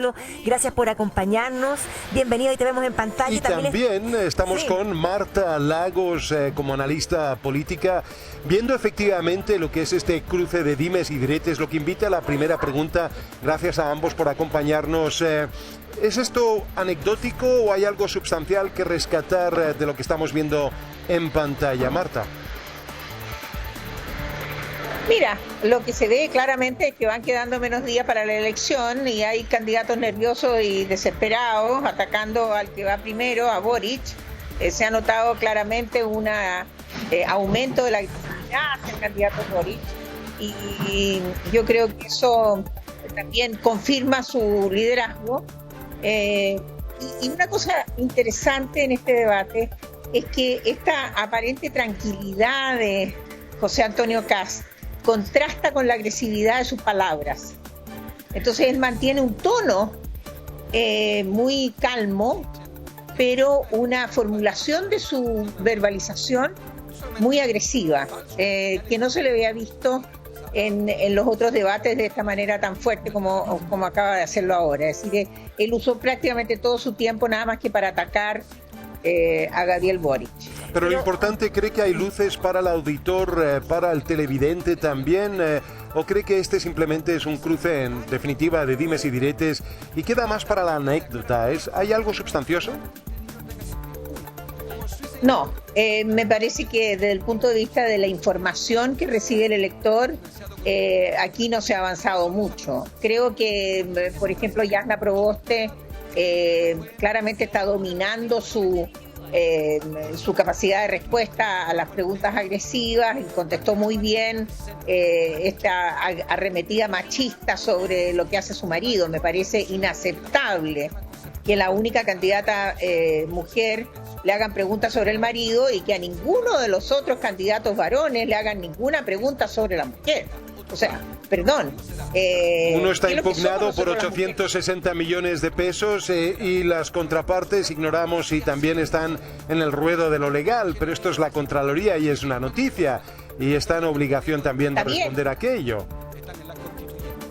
Pablo, gracias por acompañarnos. Bienvenido, y te vemos en pantalla. Y también estamos con Marta Lagos como analista política, viendo efectivamente lo que es este cruce de dimes y diretes, lo que invita a la primera pregunta. Gracias a ambos por acompañarnos. ¿Es esto anecdótico o hay algo sustancial que rescatar de lo que estamos viendo en pantalla? Marta. Mira, lo que se ve claramente es que van quedando menos días para la elección y hay candidatos nerviosos y desesperados atacando al que va primero, a Boric. Se ha notado claramente un aumento de la agresividad hacia el candidato Boric y yo creo que eso también confirma su liderazgo. Y una cosa interesante en este debate es que esta aparente tranquilidad de José Antonio Kast contrasta con la agresividad de sus palabras. Entonces él mantiene un tono muy calmo, pero una formulación de su verbalización muy agresiva, que no se le había visto en los otros debates de esta manera tan fuerte como acaba de hacerlo ahora. Es decir, él usó prácticamente todo su tiempo nada más que para atacar a Gabriel Boric. Pero lo importante, ¿cree que hay luces para el auditor, para el televidente también? ¿O cree que este simplemente es un cruce, en definitiva, de dimes y diretes y queda más para la anécdota? ¿Hay algo sustancioso? No, me parece que desde el punto de vista de la información que recibe el elector, aquí no se ha avanzado mucho. Creo que, por ejemplo, Jasna Proboste claramente está dominando su capacidad de respuesta a las preguntas agresivas y contestó muy bien esta arremetida machista sobre lo que hace su marido. Me parece inaceptable que la única candidata mujer le hagan preguntas sobre el marido y que a ninguno de los otros candidatos varones le hagan ninguna pregunta sobre la mujer. O sea, perdón. Uno está impugnado por 860 millones de pesos y las contrapartes ignoramos si también están en el ruedo de lo legal, pero esto es la Contraloría y es una noticia y está en obligación también de responder a aquello.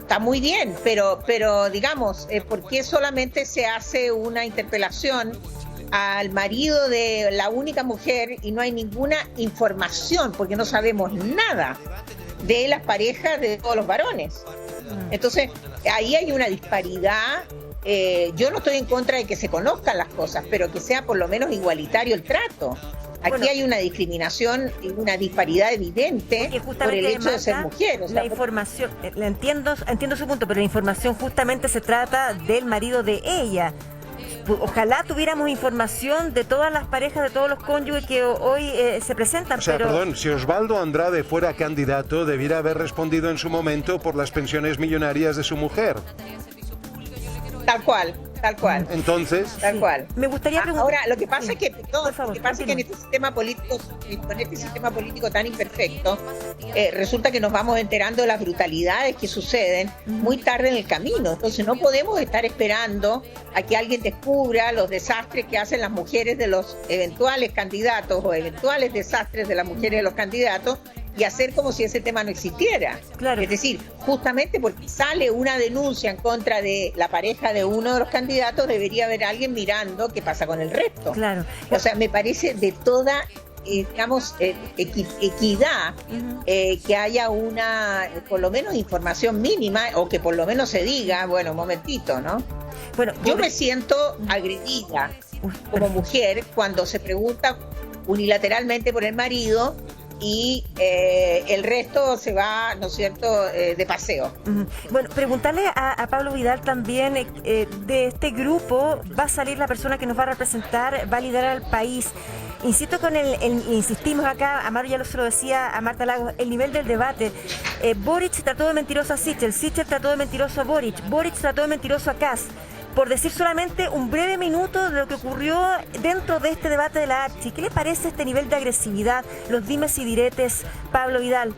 Está muy bien, pero digamos, ¿por qué solamente se hace una interpelación al marido de la única mujer y no hay ninguna información, porque no sabemos nada de las parejas de todos los varones? Entonces, ahí hay una disparidad. Yo no estoy en contra de que se conozcan las cosas, pero que sea por lo menos igualitario el trato. Aquí hay una discriminación y una disparidad evidente por el hecho de ser mujer. O sea, la información, entiendo su punto, pero la información justamente se trata del marido de ella. Ojalá tuviéramos información de todas las parejas, de todos los cónyuges que hoy se presentan. O sea, perdón, si Osvaldo Andrade fuera candidato, debiera haber respondido en su momento por las pensiones millonarias de su mujer. Tal cual. Entonces, tal cual. Me gustaría preguntar. Ahora, lo que pasa es que, en este sistema político, con este sistema político tan imperfecto, resulta que nos vamos enterando de las brutalidades que suceden muy tarde en el camino. Entonces no podemos estar esperando a que alguien descubra los desastres que hacen las mujeres de los eventuales candidatos o eventuales desastres de las mujeres de los candidatos y hacer como si ese tema no existiera. Claro. Es decir, justamente porque sale una denuncia en contra de la pareja de uno de los candidatos, debería haber alguien mirando qué pasa con el resto. Claro. O sea, me parece de toda, digamos, equidad que haya una, por lo menos, información mínima o que por lo menos se diga, bueno, un momentito, ¿no? Bueno, yo me siento agredida como mujer cuando se pregunta unilateralmente por el marido y el resto se va, ¿no es cierto?, de paseo. Bueno, preguntarle a Pablo Vidal también, de este grupo va a salir la persona que nos va a representar, va a liderar al país. Insisto insistimos acá, Amaro ya se lo decía a Marta Lagos, el nivel del debate. Boric trató de mentiroso a Sichel trató de mentiroso a Boric trató de mentiroso a Kast. Por decir solamente un breve minuto de lo que ocurrió dentro de este debate de la Archi. ¿Qué le parece este nivel de agresividad, los dimes y diretes, Pablo Vidal?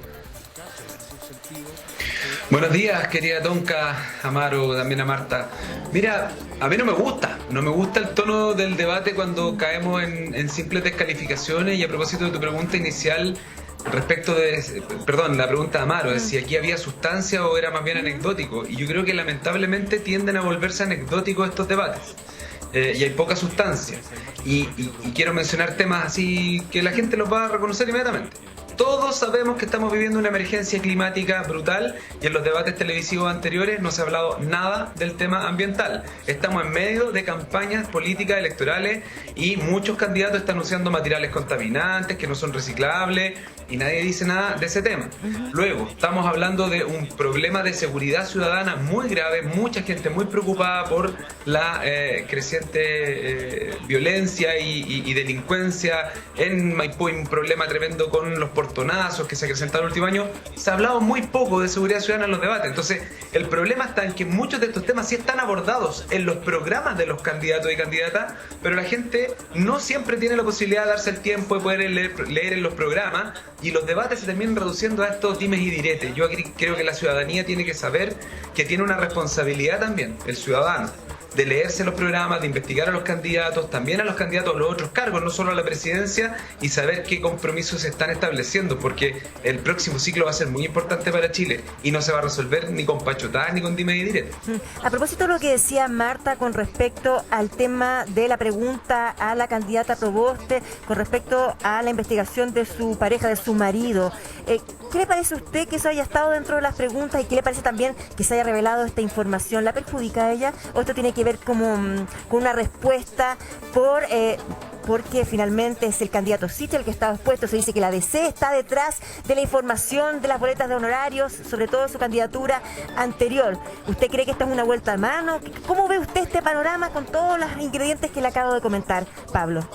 Buenos días, querida Tonka, Amaro, también a Marta. Mira, a mí no me gusta el tono del debate cuando caemos en simples descalificaciones, y a propósito de tu pregunta inicial, respecto de, perdón, la pregunta de Amaro, de si aquí había sustancia o era más bien anecdótico. Y yo creo que lamentablemente tienden a volverse anecdóticos estos debates. Y hay poca sustancia. Y quiero mencionar temas así que la gente los va a reconocer inmediatamente. Todos sabemos que estamos viviendo una emergencia climática brutal y en los debates televisivos anteriores no se ha hablado nada del tema ambiental. Estamos en medio de campañas políticas electorales y muchos candidatos están anunciando materiales contaminantes que no son reciclables y nadie dice nada de ese tema. Luego, estamos hablando de un problema de seguridad ciudadana muy grave, mucha gente muy preocupada por la creciente violencia y delincuencia en Maipú, un problema tremendo con los portonazos que se acrecentaron el último año. Se ha hablado muy poco de seguridad ciudadana en los debates. Entonces, el problema está en que muchos de estos temas sí están abordados en los programas de los candidatos y candidatas, pero la gente no siempre tiene la posibilidad de darse el tiempo de poder leer en los programas y los debates se terminan reduciendo a estos dimes y diretes. Yo creo que la ciudadanía tiene que saber que tiene una responsabilidad también, el ciudadano, de leerse los programas, de investigar a los candidatos, también a los candidatos a los otros cargos, no solo a la presidencia, y saber qué compromisos se están estableciendo, porque el próximo ciclo va a ser muy importante para Chile y no se va a resolver ni con pachotadas ni con dimes y diretes. A propósito de lo que decía Marta con respecto al tema de la pregunta a la candidata Proboste, con respecto a la investigación de su pareja, de su marido, ¿qué le parece a usted que eso haya estado dentro de las preguntas y qué le parece también que se haya revelado esta información? ¿La perjudica a ella o esto tiene que ver como con una respuesta porque finalmente es el candidato Sichel el que está expuesto? Se dice que la DC está detrás de la información de las boletas de honorarios, sobre todo su candidatura anterior. ¿Usted cree que esta es una vuelta a mano? ¿Cómo ve usted este panorama con todos los ingredientes que le acabo de comentar, Pablo?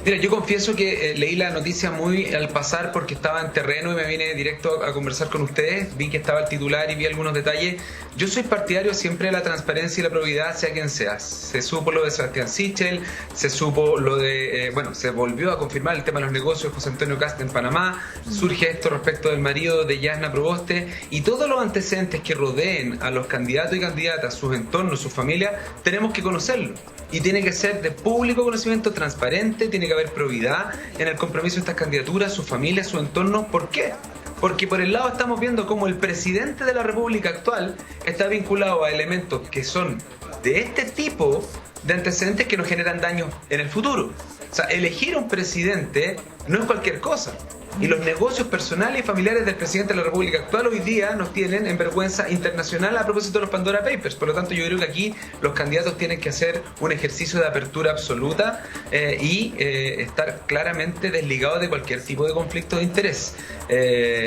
Mira, yo confieso que leí la noticia muy al pasar porque estaba en terreno y me vine directo a conversar con ustedes. Vi que estaba el titular y vi algunos detalles. Yo soy partidario siempre de la transparencia y la probidad, sea quien sea. Se supo lo de Sebastián Sichel, se supo lo de, se volvió a confirmar el tema de los negocios de José Antonio Kast en Panamá. Surge esto respecto del marido de Yasna Proboste y todos los antecedentes que rodeen a los candidatos y candidatas, sus entornos, sus familias, tenemos que conocerlo. Y tiene que ser de público conocimiento, transparente, tiene que haber probidad en el compromiso de estas candidaturas, su familia, su entorno. ¿Por qué? Porque por el lado estamos viendo cómo el presidente de la República actual está vinculado a elementos que son de este tipo de antecedentes que nos generan daño en el futuro. O sea, elegir un presidente no es cualquier cosa. Y los negocios personales y familiares del presidente de la República actual hoy día nos tienen en vergüenza internacional a propósito de los Pandora Papers. Por lo tanto, yo creo que aquí los candidatos tienen que hacer un ejercicio de apertura absoluta y estar claramente desligados de cualquier tipo de conflicto de interés.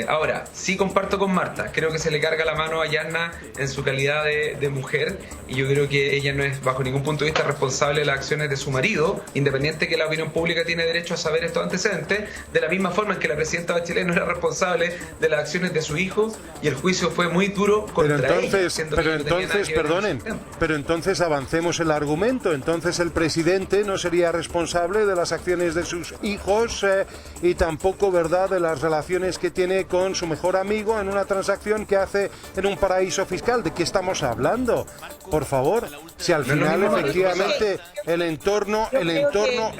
Ahora, sí comparto con Marta, creo que se le carga la mano a Yasna en su calidad de mujer y yo creo que ella no es bajo ningún punto de vista responsable de las acciones de su marido, independiente que la opinión pública tiene derecho a saber estos antecedentes, de la misma forma en que la presidenta Bachelet no era responsable de las acciones de su hijo y el juicio fue muy duro contra ella. Pero entonces avancemos el argumento. Entonces el presidente no sería responsable de las acciones de sus hijos y tampoco, ¿verdad?, de las relaciones que tiene con su mejor amigo en una transacción que hace en un paraíso fiscal. ¿De qué estamos hablando? Por favor, si al final efectivamente el entorno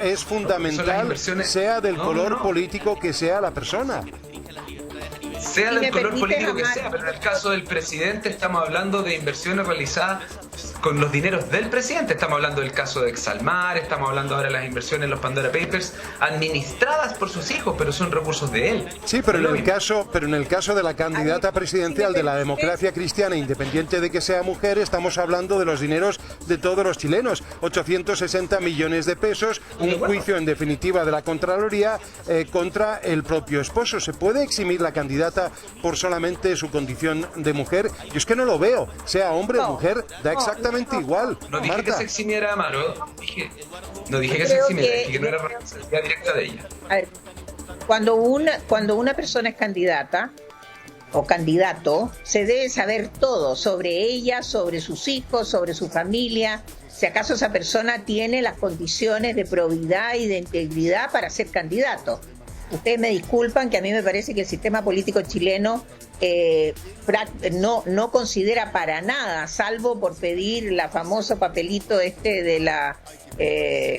es fundamental, sea del color político que sea la persona. Sea del color político que sea, pero en el caso del presidente estamos hablando de inversiones realizadas con los dineros del presidente. Estamos hablando del caso de Exalmar, estamos hablando ahora de las inversiones en los Pandora Papers, administradas por sus hijos, pero son recursos de él. Sí, pero en el caso de la candidata presidencial de la democracia cristiana, independiente de que sea mujer, estamos hablando de los dineros de todos los chilenos, 860 millones de pesos, un juicio en definitiva de la Contraloría contra el propio esposo. ¿Se puede eximir la candidata por solamente su condición de mujer? Yo es que no lo veo, sea hombre o mujer, da exactamente igual. No dije que se eximiera, Amaro, no dije que se eximiera, dije que no era responsabilidad directa de ella. A ver, cuando una persona es candidata o candidato, se debe saber todo sobre ella, sobre sus hijos, sobre su familia, si acaso esa persona tiene las condiciones de probidad y de integridad para ser candidato. Ustedes me disculpan que a mí me parece que el sistema político chileno no considera para nada, salvo por pedir la famoso papelito de la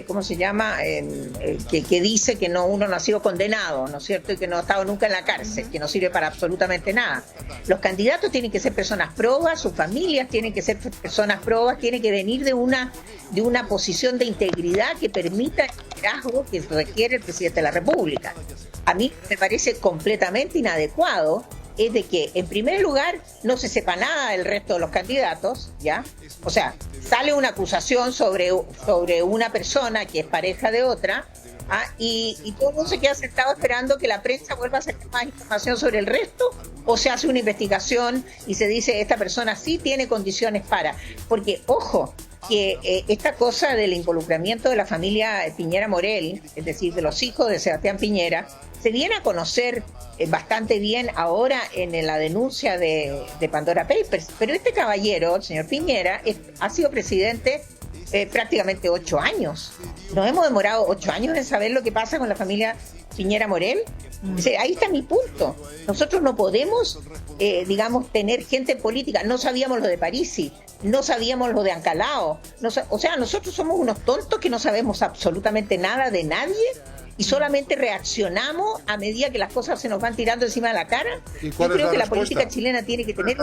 ¿cómo se llama? Que dice que uno no ha sido condenado, ¿no es cierto? Y que no ha estado nunca en la cárcel, que no sirve para absolutamente nada. Los candidatos tienen que ser personas probas, sus familias tienen que ser personas probas, tienen que venir de una posición de integridad que permita el liderazgo que requiere el presidente de la República. A mí me parece completamente inadecuado es de que, en primer lugar, no se sepa nada del resto de los candidatos, ¿ya? O sea, sale una acusación sobre una persona que es pareja de otra, y todo el mundo se queda sentado esperando que la prensa vuelva a hacer más información sobre el resto, o se hace una investigación y se dice esta persona sí tiene condiciones para. Porque, ojo, que esta cosa del involucramiento de la familia Piñera Morel, es decir, de los hijos de Sebastián Piñera, se viene a conocer bastante bien ahora en la denuncia de Pandora Papers. Pero este caballero, el señor Piñera, ha sido presidente prácticamente 8 años. Nos hemos demorado 8 años en saber lo que pasa con la familia Piñera Morel. O sea, ahí está mi punto. Nosotros no podemos, tener gente política. No sabíamos lo de Parisi, no sabíamos lo de Ancalao. O sea, nosotros somos unos tontos que no sabemos absolutamente nada de nadie y solamente reaccionamos a medida que las cosas se nos van tirando encima de la cara. Yo creo que la política chilena tiene que tener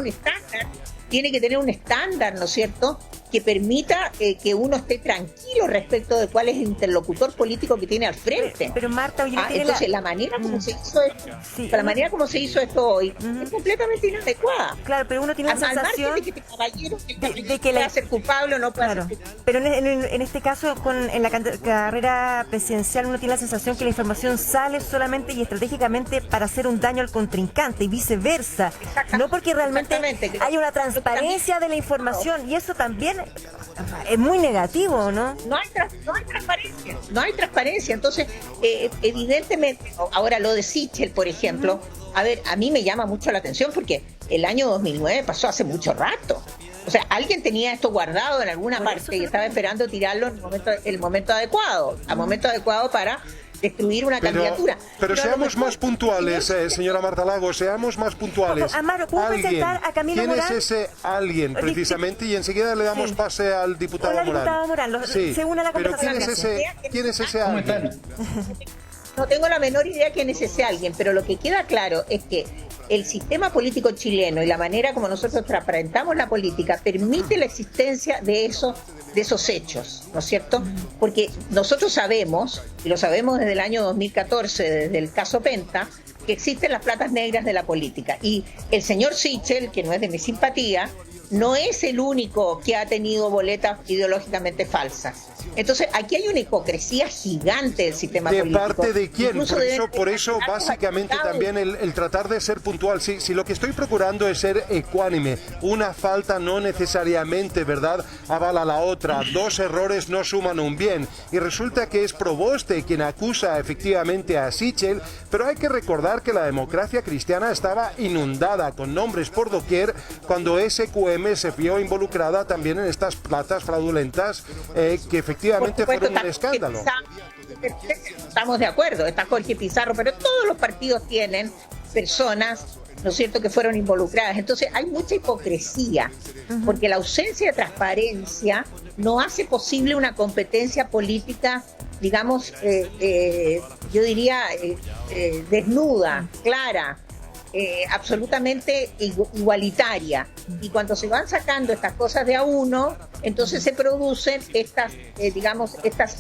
un estándar, ¿no es cierto?, que permita que uno esté tranquilo respecto de cuál es el interlocutor político que tiene al frente. Pero Marta, oye, entonces la manera como se hizo esto, la manera como se hizo esto hoy es completamente inadecuada. Claro, pero uno tiene la sensación de que este caballero de que pueda ser culpable o no pueda ser culpable. Pero en este caso, en la carrera presidencial, uno tiene la sensación que la información sale solamente y estratégicamente para hacer un daño al contrincante y viceversa. No porque realmente hay una transparencia de la información, y eso también es muy negativo, ¿no? No hay transparencia. Entonces, evidentemente, ahora lo de Sichel, por ejemplo, a mí me llama mucho la atención porque el año 2009 pasó hace mucho rato. O sea, alguien tenía esto guardado en alguna parte y estaba esperando tirarlo en el momento adecuado, para destruir una candidatura. Pero seamos más puntuales, señora Marta Lagos, seamos más puntuales. Amaro, ¿puedo presentar a Camilo ¿Quién Morán? es ese alguien, precisamente? Y enseguida le damos pase al diputado Morán. Diputado Morán, se une a la conversación. Pero ¿quién es ese alguien? No tengo la menor idea quién es ese alguien, pero lo que queda claro es que el sistema político chileno y la manera como nosotros transparentamos la política permite la existencia de esos hechos, ¿no es cierto? Porque nosotros sabemos, y lo sabemos desde el año 2014, desde el caso Penta, que existen las platas negras de la política. Y el señor Sichel, que no es de mi simpatía, no es el único que ha tenido boletas ideológicamente falsas. Entonces, aquí hay una hipocresía gigante del sistema político. ¿De parte de quién? Por eso básicamente también el tratar de ser puntual. Si lo que estoy procurando es ser ecuánime, una falta no necesariamente, ¿verdad?, avala la otra. 2 errores no suman un bien. Y resulta que es Proboste quien acusa efectivamente a Sichel, pero hay que recordar que la democracia cristiana estaba inundada con nombres por doquier cuando SQM se vio involucrada también en estas platas fraudulentas que efectivamente fueron un escándalo. Estamos de acuerdo, está Jorge Pizarro, pero todos los partidos tienen personas, ¿no es cierto?, que fueron involucradas. Entonces hay mucha hipocresía, porque la ausencia de transparencia no hace posible una competencia política, digamos, yo diría, desnuda, clara, absolutamente igualitaria. Y cuando se van sacando estas cosas de a uno, entonces se producen estas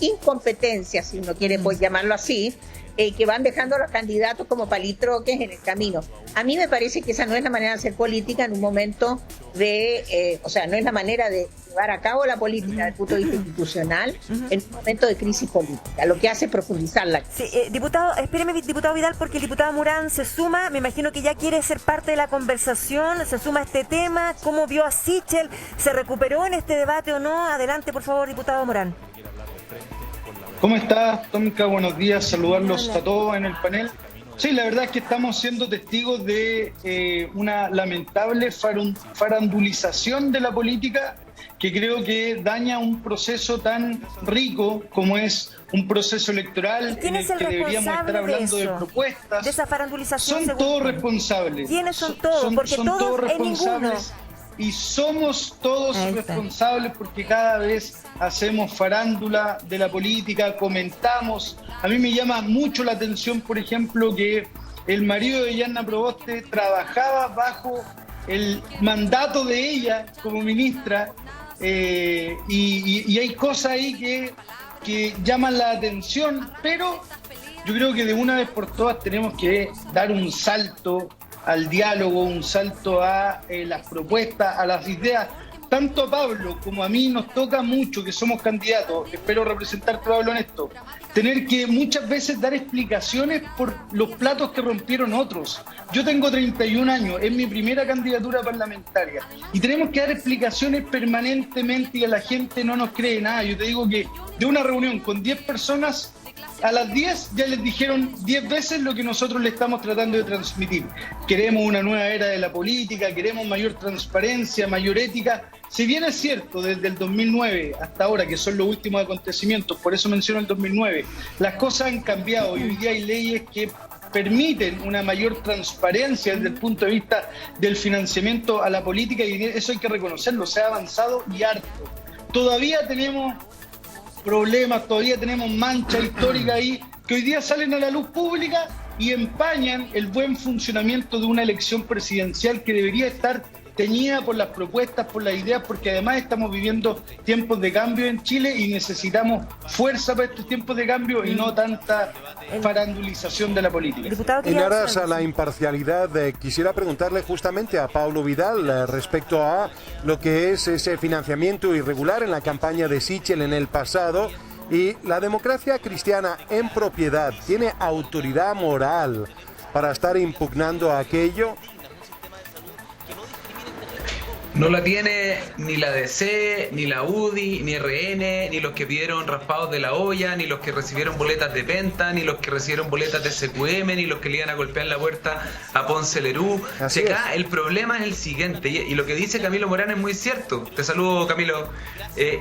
incompetencias, si uno quiere pues llamarlo así, que van dejando a los candidatos como palitroques en el camino. A mí me parece que esa no es la manera de hacer política en un momento no es la manera de llevar a cabo la política desde el punto de vista institucional en un momento de crisis política. Lo que hace es profundizarla. Sí, espéreme, diputado Vidal, porque el diputado Morán se suma, me imagino que ya quiere ser parte de la conversación, se suma a este tema. ¿Cómo vio a Sichel? ¿Se recuperó en este debate o no? Adelante, por favor, diputado Morán. ¿Cómo estás, Tónica? Buenos días, saludarlos a todos en el panel. Sí, la verdad es que estamos siendo testigos de una lamentable farandulización de la política que creo que daña un proceso tan rico como es un proceso electoral en el que deberíamos estar hablando de propuestas. De esa farandulización. Son todos responsables. ¿Quiénes son todos? Porque son todos responsables. Y somos todos responsables porque cada vez hacemos farándula de la política, comentamos. A mí me llama mucho la atención, por ejemplo, que el marido de Yanna Proboste trabajaba bajo el mandato de ella como ministra, y hay cosas ahí que llaman la atención, pero yo creo que de una vez por todas tenemos que dar un salto al diálogo, un salto a las propuestas, a las ideas. Tanto a Pablo como a mí nos toca mucho, que somos candidatos, espero representarte, Pablo, en esto, tener que muchas veces dar explicaciones por los platos que rompieron otros. Yo tengo 31 años, es mi primera candidatura parlamentaria, y tenemos que dar explicaciones permanentemente y a la gente no nos cree nada. Yo te digo que de una reunión con 10 personas, a las 10 ya les dijeron 10 veces lo que nosotros le estamos tratando de transmitir. Queremos una nueva era de la política, queremos mayor transparencia, mayor ética. Si bien es cierto, desde el 2009 hasta ahora, que son los últimos acontecimientos, por eso menciono el 2009, las cosas han cambiado y hoy día hay leyes que permiten una mayor transparencia desde el punto de vista del financiamiento a la política, y eso hay que reconocerlo, se ha avanzado y harto. Todavía tenemos problemas, todavía tenemos manchas históricas ahí que hoy día salen a la luz pública y empañan el buen funcionamiento de una elección presidencial que debería estar teñida por las propuestas, por las ideas, porque además estamos viviendo tiempos de cambio en Chile y necesitamos fuerza para estos tiempos de cambio y no tanta farandulización de la política. En aras a la imparcialidad, quisiera preguntarle justamente a Pablo Vidal respecto a lo que es ese financiamiento irregular en la campaña de Sichel en el pasado. Y la democracia cristiana en propiedad, ¿tiene autoridad moral para estar impugnando aquello? No la tiene ni la DC, ni la UDI, ni RN, ni los que pidieron raspados de la olla, ni los que recibieron boletas de Penta, ni los que recibieron boletas de SQM, ni los que le iban a golpear la puerta a Ponce Lerú. Si acá el problema es el siguiente, y lo que dice Camilo Morán es muy cierto. Te saludo, Camilo.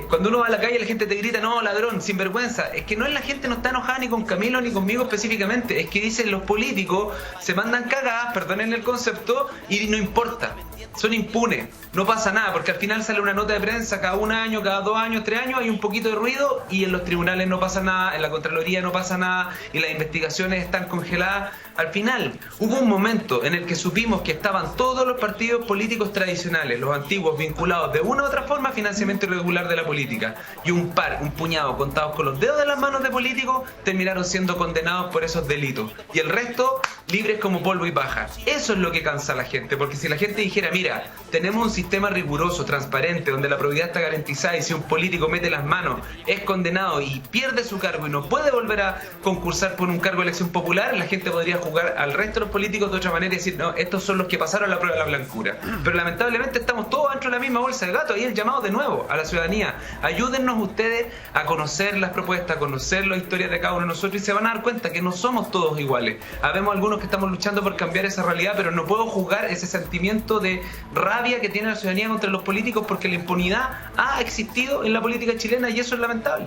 Cuando uno va a la calle la gente te grita, no, ladrón, sinvergüenza. Es que no es la gente, no está enojada ni con Camilo ni conmigo específicamente. Es que dicen los políticos se mandan cagadas, perdonen el concepto, y no importa. Son impunes, no pasa nada, porque al final sale una nota de prensa cada un año, cada 2 años, 3 años, hay un poquito de ruido y en los tribunales no pasa nada, en la Contraloría no pasa nada y las investigaciones están congeladas. Al final hubo un momento en el que supimos que estaban todos los partidos políticos tradicionales, los antiguos, vinculados de una u otra forma a financiamiento irregular de la política, y un puñado, contados con los dedos de las manos de políticos, terminaron siendo condenados por esos delitos, y el resto libres como polvo y paja. Eso es lo que cansa a la gente, porque si la gente dijera, mira, tenemos un sistema riguroso, transparente, donde la probidad está garantizada, y si un político mete las manos, es condenado y pierde su cargo y no puede volver a concursar por un cargo de elección popular, la gente podría jugar al resto de los políticos de otra manera y decir, no, estos son los que pasaron la prueba de la blancura. Pero lamentablemente estamos todos dentro de la misma bolsa de gato. Y el llamado de nuevo a la ciudadanía: ayúdennos ustedes a conocer las propuestas, a conocer las historias de cada uno de nosotros, y se van a dar cuenta que no somos todos iguales. Habemos algunos que estamos luchando por cambiar esa realidad, pero no puedo juzgar ese sentimiento de rabia que tiene la ciudadanía contra los políticos, porque la impunidad ha existido en la política chilena y eso es lamentable.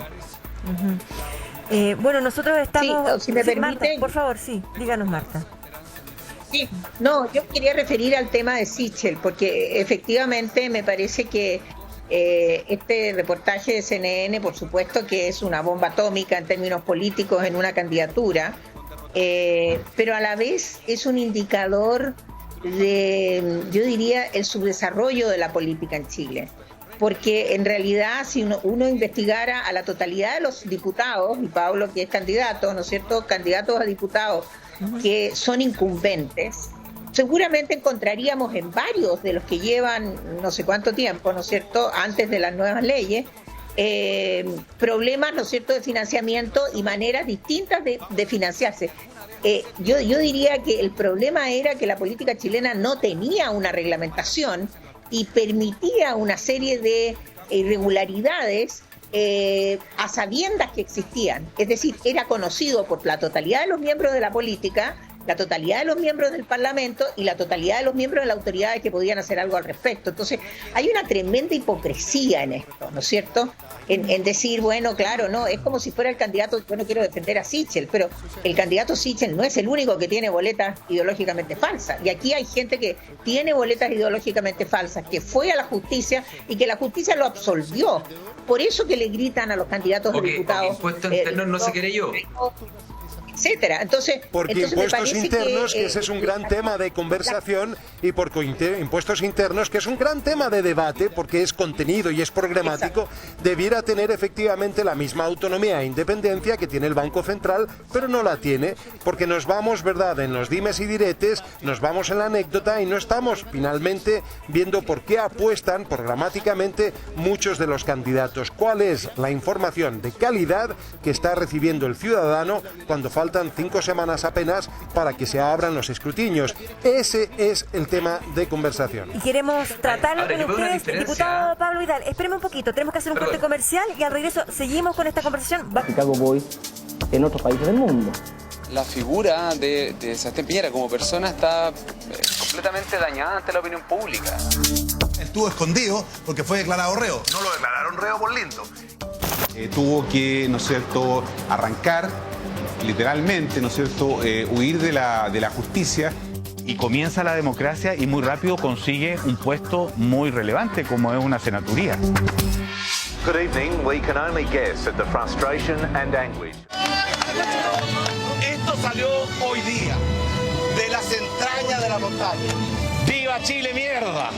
Bueno, nosotros estamos... Si me permite, Marta, por favor, sí, díganos, Marta. Sí, no, yo quería referir al tema de Sichel, porque efectivamente me parece que este reportaje de CNN, por supuesto que es una bomba atómica en términos políticos en una candidatura, pero a la vez es un indicador de, yo diría, el subdesarrollo de la política en Chile. Porque en realidad si uno investigara a la totalidad de los diputados, y Pablo que es candidato, ¿no es cierto?, candidatos a diputados que son incumbentes, seguramente encontraríamos en varios de los que llevan no sé cuánto tiempo, ¿no es cierto?, antes de las nuevas leyes, problemas, ¿no es cierto?, de financiamiento y maneras distintas de financiarse. Yo diría que el problema era que la política chilena no tenía una reglamentación y permitía una serie de irregularidades a sabiendas que existían. Es decir, era conocido por la totalidad de los miembros de la política la totalidad de los miembros del Parlamento y la totalidad de los miembros de la autoridad que podían hacer algo al respecto. Entonces, hay una tremenda hipocresía en esto, ¿no es cierto? En decir, bueno, claro, no, es como si fuera el candidato, yo no quiero defender a Sichel, pero el candidato Sichel no es el único que tiene boletas ideológicamente falsas. Y aquí hay gente que tiene boletas ideológicamente falsas, que fue a la justicia y que la justicia lo absolvió. Por eso que le gritan a los candidatos a diputados. Impuestos internos no se quiere yo. Etcétera. Entonces, impuestos internos, que ese es un gran tema de conversación, y por impuestos internos, que es un gran tema de debate, porque es contenido y es programático, debiera tener efectivamente la misma autonomía e independencia que tiene el Banco Central, pero no la tiene, porque nos vamos, ¿verdad?, en los dimes y diretes, nos vamos en la anécdota y no estamos finalmente viendo por qué apuestan programáticamente muchos de los candidatos. ¿Cuál es la información de calidad que está recibiendo el ciudadano cuando faltan 5 semanas apenas para que se abran los escrutinios? Ese es el tema de conversación. Y queremos tratarlo con ustedes, diputado Pablo Vidal. Espéreme un poquito, tenemos que hacer un corte comercial y al regreso seguimos con esta conversación. Chicago Boys en otros países del mundo. La figura de Sebastián Piñera como persona está completamente dañada ante la opinión pública. Estuvo escondido porque fue declarado reo. No lo declararon reo por lindo. Tuvo que, ¿no es cierto?, arrancar, literalmente, ¿no es cierto?, huir de la justicia. Y comienza la democracia y muy rápido consigue un puesto muy relevante como es una senaturía. Good evening. We can only guess at the frustration and anguish. Esto salió hoy día de las entrañas de la montaña. ¡Viva Chile, mierda!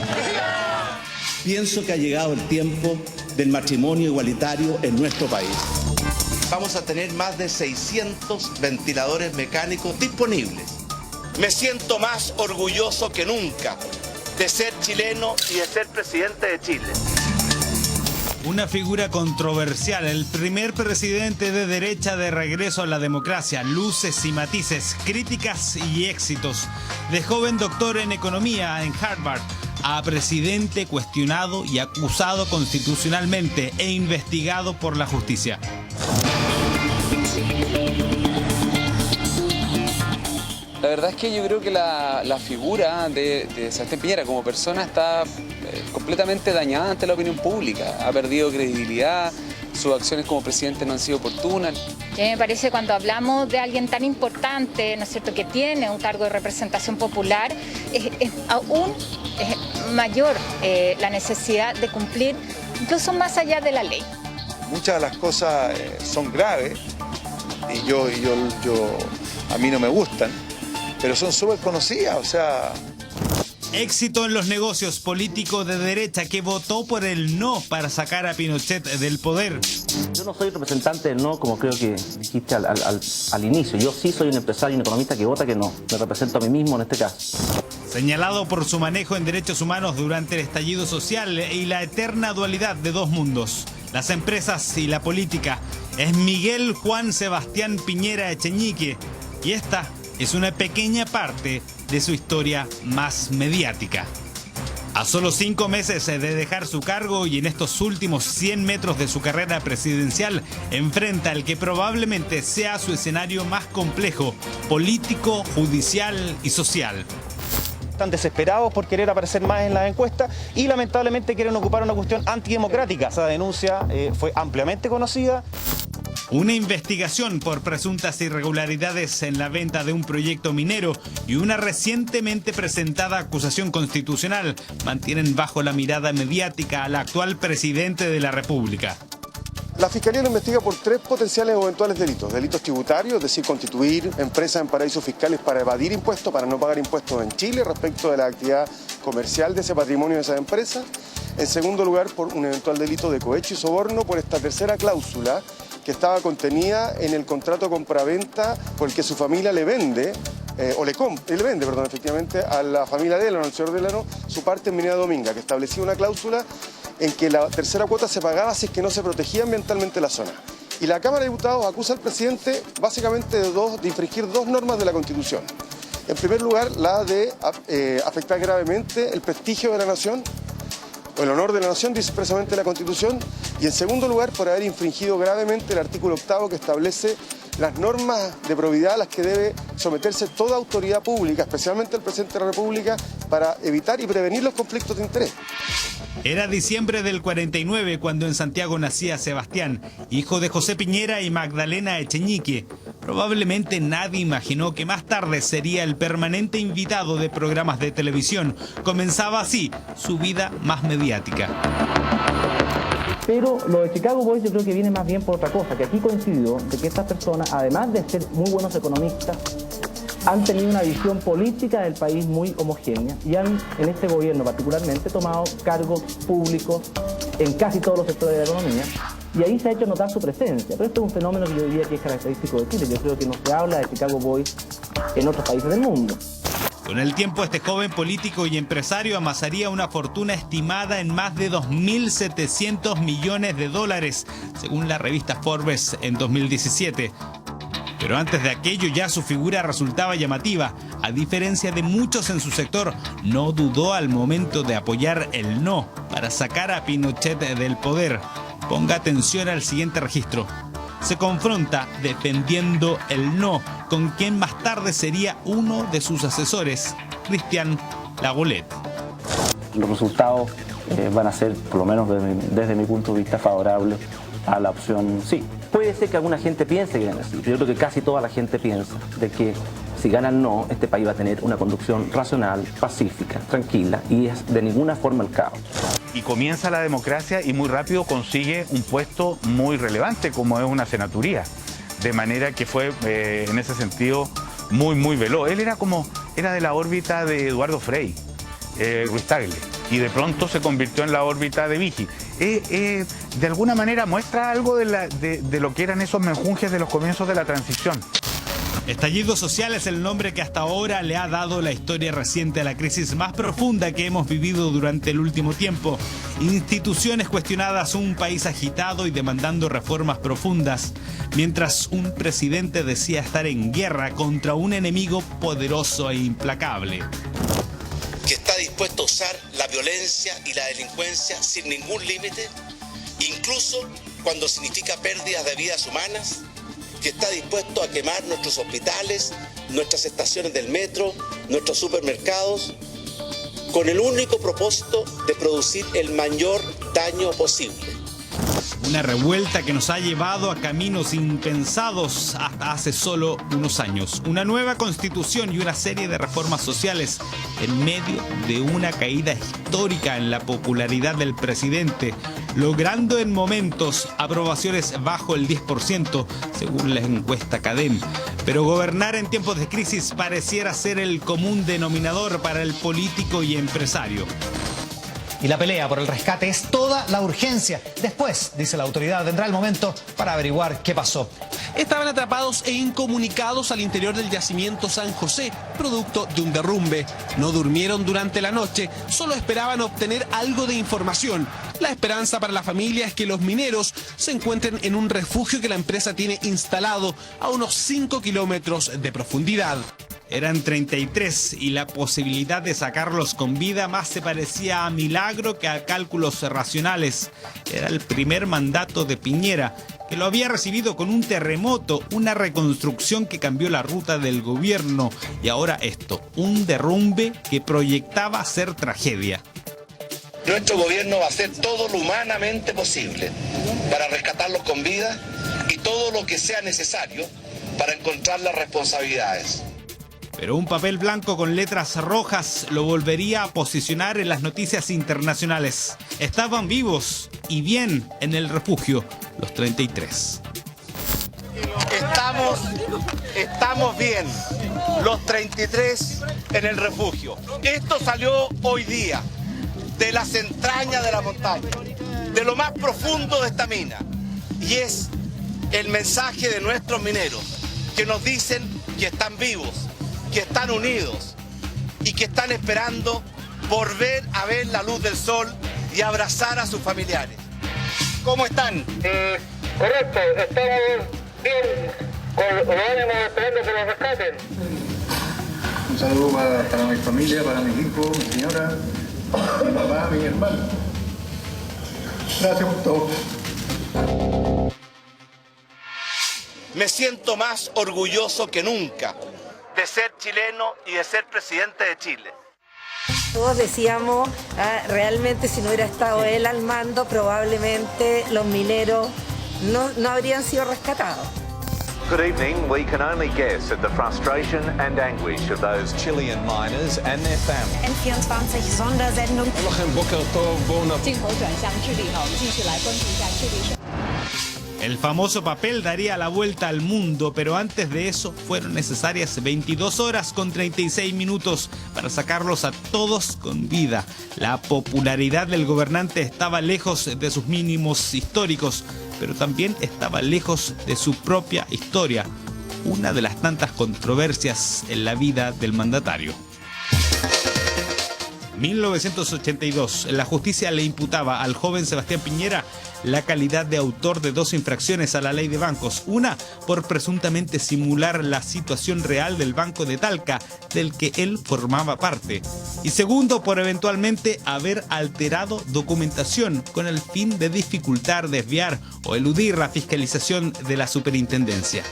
Pienso que ha llegado el tiempo del matrimonio igualitario en nuestro país. Vamos a tener más de 600 ventiladores mecánicos disponibles. Me siento más orgulloso que nunca de ser chileno y de ser presidente de Chile. Una figura controversial, el primer presidente de derecha de regreso a la democracia, luces y matices, críticas y éxitos. De joven doctor en economía en Harvard a presidente cuestionado y acusado constitucionalmente e investigado por la justicia. La verdad es que yo creo que la figura de Sebastián Piñera como persona está completamente dañada ante la opinión pública. Ha perdido credibilidad, sus acciones como presidente no han sido oportunas. A mí me parece cuando hablamos de alguien tan importante, ¿no es cierto?, que tiene un cargo de representación popular, es aún mayor la necesidad de cumplir incluso más allá de la ley. Muchas de las cosas son graves y a mí no me gustan, pero son súper conocidas, o sea... Éxito en los negocios, político de derecha que votó por el no para sacar a Pinochet del poder. Yo no soy representante del no, como creo que dijiste al inicio. Yo sí soy un empresario y un economista que vota que no. Me represento a mí mismo en este caso. Señalado por su manejo en derechos humanos durante el estallido social y la eterna dualidad de dos mundos, las empresas y la política, es Miguel Juan Sebastián Piñera Echeñique. Y esta es una pequeña parte de su historia más mediática. A solo 5 meses de dejar su cargo y en estos últimos 100 metros de su carrera presidencial, enfrenta el que probablemente sea su escenario más complejo, político, judicial y social. Están desesperados por querer aparecer más en las encuestas y lamentablemente quieren ocupar una cuestión antidemocrática. Esa denuncia fue ampliamente conocida. Una investigación por presuntas irregularidades en la venta de un proyecto minero y una recientemente presentada acusación constitucional mantienen bajo la mirada mediática al actual presidente de la República. La Fiscalía lo investiga por 3 potenciales o eventuales delitos. Delitos tributarios, es decir, constituir empresas en paraísos fiscales para evadir impuestos, para no pagar impuestos en Chile respecto de la actividad comercial de ese patrimonio de esas empresas. En segundo lugar, por un eventual delito de cohecho y soborno por esta tercera cláusula que estaba contenida en el contrato compraventa por el que su familia le vende, efectivamente, a la familia Delano, al señor Delano, su parte en Minera Dominga, que establecía una cláusula en que la tercera cuota se pagaba si es que no se protegía ambientalmente la zona. Y la Cámara de Diputados acusa al presidente básicamente de infringir 2 normas de la Constitución. En primer lugar, la de afectar gravemente el prestigio de la nación, o el honor de la nación, dice expresamente la Constitución, y en segundo lugar, por haber infringido gravemente el artículo 8º que establece las normas de probidad a las que debe someterse toda autoridad pública, especialmente el presidente de la República, para evitar y prevenir los conflictos de interés. Era diciembre del 49 cuando en Santiago nacía Sebastián, hijo de José Piñera y Magdalena Echeñique. Probablemente nadie imaginó que más tarde sería el permanente invitado de programas de televisión. Comenzaba así su vida más mediática. Pero lo de Chicago Boys yo creo que viene más bien por otra cosa, que aquí coincidió de que estas personas, además de ser muy buenos economistas, han tenido una visión política del país muy homogénea y han, en este gobierno particularmente, tomado cargos públicos en casi todos los sectores de la economía, y ahí se ha hecho notar su presencia. Pero esto es un fenómeno que yo diría que es característico de Chile. Yo creo que no se habla de Chicago Boys en otros países del mundo. Con el tiempo, este joven político y empresario amasaría una fortuna estimada en más de 2.700 millones de dólares, según la revista Forbes en 2017. Pero antes de aquello ya su figura resultaba llamativa. A diferencia de muchos en su sector, no dudó al momento de apoyar el no para sacar a Pinochet del poder. Ponga atención al siguiente registro. Se confronta defendiendo el no con quien más tarde sería uno de sus asesores, Cristian Lagolet. Los resultados van a ser, por lo menos desde mi punto de vista, favorables a la opción sí. Puede ser que alguna gente piense que gana sí, pero yo creo que casi toda la gente piensa de que si gana el no, este país va a tener una conducción racional, pacífica, tranquila y es de ninguna forma el caos. Y comienza la democracia y muy rápido consigue un puesto muy relevante como es una senaturía. De manera que fue en ese sentido muy veloz. Él era de la órbita de Eduardo Frei, Ruiz Tagle, y de pronto se convirtió en la órbita de Vigi. De alguna manera muestra algo de lo que eran esos menjunjes de los comienzos de la transición. Estallido social es el nombre que hasta ahora le ha dado la historia reciente a la crisis más profunda que hemos vivido durante el último tiempo. Instituciones cuestionadas, un país agitado y demandando reformas profundas, mientras un presidente decía estar en guerra contra un enemigo poderoso e implacable. Que está dispuesto a usar la violencia y la delincuencia sin ningún límite, incluso cuando significa pérdidas de vidas humanas, que está dispuesto a quemar nuestros hospitales, nuestras estaciones del metro, nuestros supermercados, con el único propósito de producir el mayor daño posible. Una revuelta que nos ha llevado a caminos impensados hasta hace solo unos años. Una nueva constitución y una serie de reformas sociales en medio de una caída histórica en la popularidad del presidente, logrando en momentos aprobaciones bajo el 10%, según la encuesta CADEM. Pero gobernar en tiempos de crisis pareciera ser el común denominador para el político y empresario. Y la pelea por el rescate es toda la urgencia. Después, dice la autoridad, vendrá el momento para averiguar qué pasó. Estaban atrapados e incomunicados al interior del yacimiento San José, producto de un derrumbe. No durmieron durante la noche, solo esperaban obtener algo de información. La esperanza para la familia es que los mineros se encuentren en un refugio que la empresa tiene instalado a unos 5 kilómetros de profundidad. Eran 33 y la posibilidad de sacarlos con vida más se parecía a milagro que a cálculos racionales. Era el primer mandato de Piñera, que lo había recibido con un terremoto, una reconstrucción que cambió la ruta del gobierno y ahora esto, un derrumbe que proyectaba ser tragedia. Nuestro gobierno va a hacer todo lo humanamente posible para rescatarlos con vida y todo lo que sea necesario para encontrar las responsabilidades. Pero un papel blanco con letras rojas lo volvería a posicionar en las noticias internacionales. Estaban vivos y bien en el refugio, los 33. Estamos bien, los 33 en el refugio. Esto salió hoy día de las entrañas de la montaña, de lo más profundo de esta mina. Y es el mensaje de nuestros mineros, que nos dicen que están vivos, que están unidos y que están esperando volver a ver la luz del sol y abrazar a sus familiares. ¿Cómo están? Correcto, estamos bien, con los ánimos esperando que nos rescaten. Un saludo para mi familia, para mis hijos, mi señora, mi papá, mi hermano. Gracias por todo. Me siento más orgulloso que nunca de ser chileno y de ser presidente de Chile. Todos decíamos, realmente si no hubiera estado él al mando, probablemente los mineros no habrían sido rescatados. Good evening. We can only guess at the frustration and anguish of those Chilean miners and their families. N24 Sondersendung. El famoso papel daría la vuelta al mundo, pero antes de eso fueron necesarias 22 horas con 36 minutos para sacarlos a todos con vida. La popularidad del gobernante estaba lejos de sus mínimos históricos, pero también estaba lejos de su propia historia, una de las tantas controversias en la vida del mandatario. 1982, la justicia le imputaba al joven Sebastián Piñera la calidad de autor de 2 infracciones a la ley de bancos. Una, por presuntamente simular la situación real del Banco de Talca, del que él formaba parte. Y segundo, por eventualmente haber alterado documentación con el fin de dificultar, desviar o eludir la fiscalización de la superintendencia.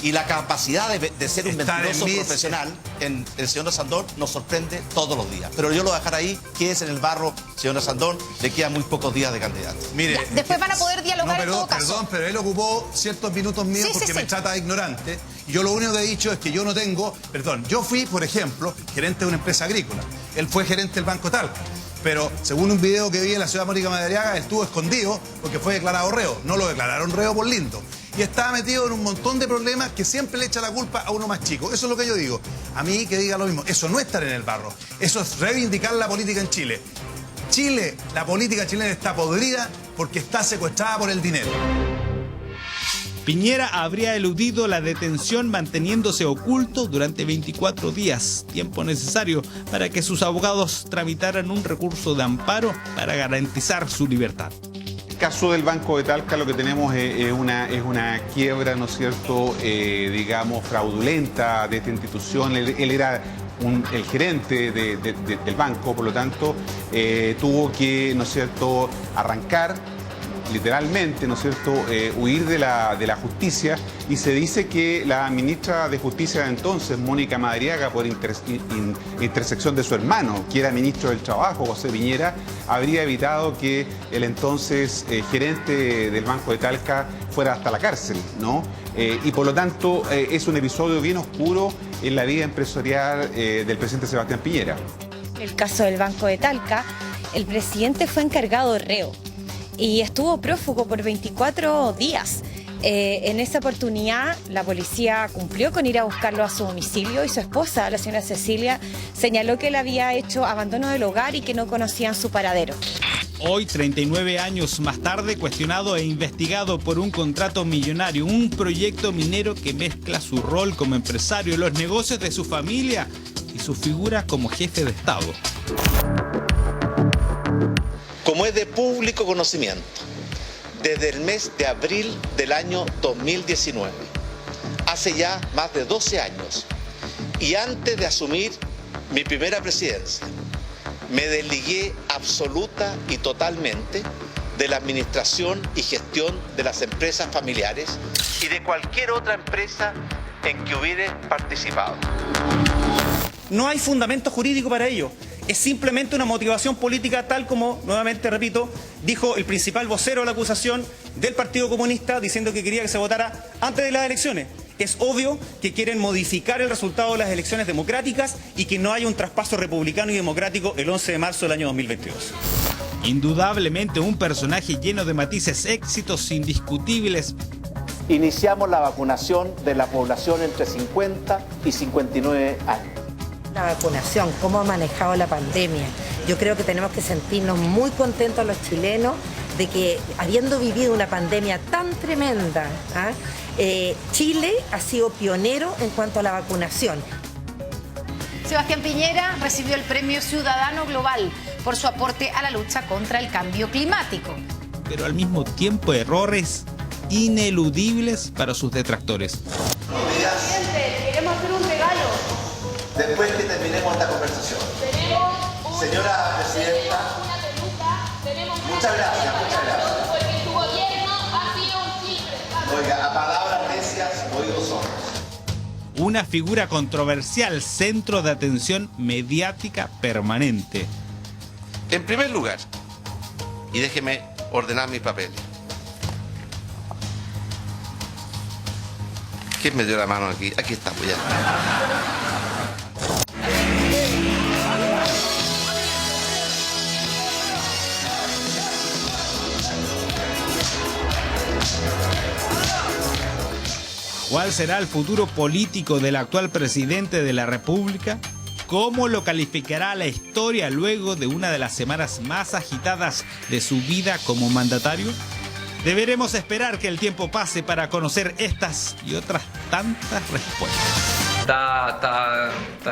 Y la capacidad de ser un mentiroso profesional en el señor Sandón nos sorprende todos los días. Pero yo lo voy a dejar ahí, que es en el barro, señor Sandón, le quedan muy pocos días de candidato. Mire, después van a poder dialogar en todo caso. Perdón, pero él ocupó ciertos minutos míos porque me trata de ignorante. Y yo lo único que he dicho es que yo no tengo... Perdón, yo fui, por ejemplo, gerente de una empresa agrícola. Él fue gerente del Banco Talca. Pero según un video que vi en la ciudad de Mónica Madariaga, él estuvo escondido porque fue declarado reo. No lo declararon reo por lindo. Y estaba metido en un montón de problemas que siempre le echa la culpa a uno más chico. Eso es lo que yo digo. A mí que diga lo mismo. Eso no es estar en el barro. Eso es reivindicar la política en Chile. Chile, la política chilena está podrida porque está secuestrada por el dinero. Piñera habría eludido la detención manteniéndose oculto durante 24 días, tiempo necesario para que sus abogados tramitaran un recurso de amparo para garantizar su libertad. En el caso del Banco de Talca lo que tenemos es una quiebra, ¿no es cierto?, digamos, fraudulenta de esta institución. Él era el gerente del banco, por lo tanto, tuvo que, ¿no es cierto?, arrancar literalmente, ¿no es cierto?, huir de la justicia, y se dice que la ministra de Justicia de entonces, Mónica Madariaga, por intersección de su hermano, que era ministro del Trabajo, José Piñera, habría evitado que el entonces gerente del Banco de Talca fuera hasta la cárcel, ¿no? Y por lo tanto es un episodio bien oscuro en la vida empresarial del presidente Sebastián Piñera. En el caso del Banco de Talca, el presidente fue encargado reo y estuvo prófugo por 24 días. En esa oportunidad, la policía cumplió con ir a buscarlo a su domicilio y su esposa, la señora Cecilia, señaló que él había hecho abandono del hogar y que no conocían su paradero. Hoy, 39 años más tarde, cuestionado e investigado por un contrato millonario, un proyecto minero que mezcla su rol como empresario, los negocios de su familia y su figura como jefe de Estado. Como es de público conocimiento, desde el mes de abril del año 2019, hace ya más de 12 años, y antes de asumir mi primera presidencia, me desligué absoluta y totalmente de la administración y gestión de las empresas familiares y de cualquier otra empresa en que hubiera participado. No hay fundamento jurídico para ello. Es simplemente una motivación política, tal como, nuevamente repito, dijo el principal vocero de la acusación del Partido Comunista, diciendo que quería que se votara antes de las elecciones. Es obvio que quieren modificar el resultado de las elecciones democráticas y que no haya un traspaso republicano y democrático el 11 de marzo del año 2022. Indudablemente un personaje lleno de matices, éxitos indiscutibles. Iniciamos la vacunación de la población entre 50 y 59 años. La vacunación, cómo ha manejado la pandemia. Yo creo que tenemos que sentirnos muy contentos los chilenos de que, habiendo vivido una pandemia tan tremenda, Chile ha sido pionero en cuanto a la vacunación. Sebastián Piñera recibió el Premio Ciudadano Global por su aporte a la lucha contra el cambio climático. Pero al mismo tiempo errores ineludibles para sus detractores. Presidente, queremos hacer un regalo. Después que terminemos esta conversación. Señora Presidenta, muchas gracias, muchas gracias. Porque su gobierno ha sido un simple. Oiga, a palabras necias una figura controversial, centro de atención mediática permanente. En primer lugar, y déjeme ordenar mis papeles. ¿Quién me dio la mano aquí? Aquí estamos ya. ¿Cuál será el futuro político del actual presidente de la República? ¿Cómo lo calificará la historia luego de una de las semanas más agitadas de su vida como mandatario? Deberemos esperar que el tiempo pase para conocer estas y otras tantas respuestas. Está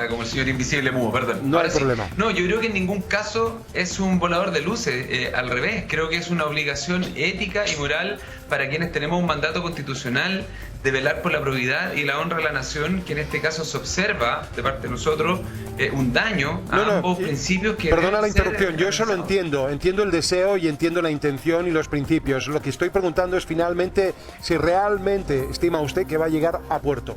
como el señor invisible mudo, perdón. No hay problema. No, yo creo que en ningún caso es un volador de luces. Al revés, creo que es una obligación ética y moral para quienes tenemos un mandato constitucional de velar por la probidad y la honra de la nación, que en este caso se observa de parte de nosotros un daño a ambos principios que... Perdona la interrupción, yo eso lo entiendo el deseo y entiendo la intención y los principios. Lo que estoy preguntando es finalmente si realmente estima usted que va a llegar a puerto.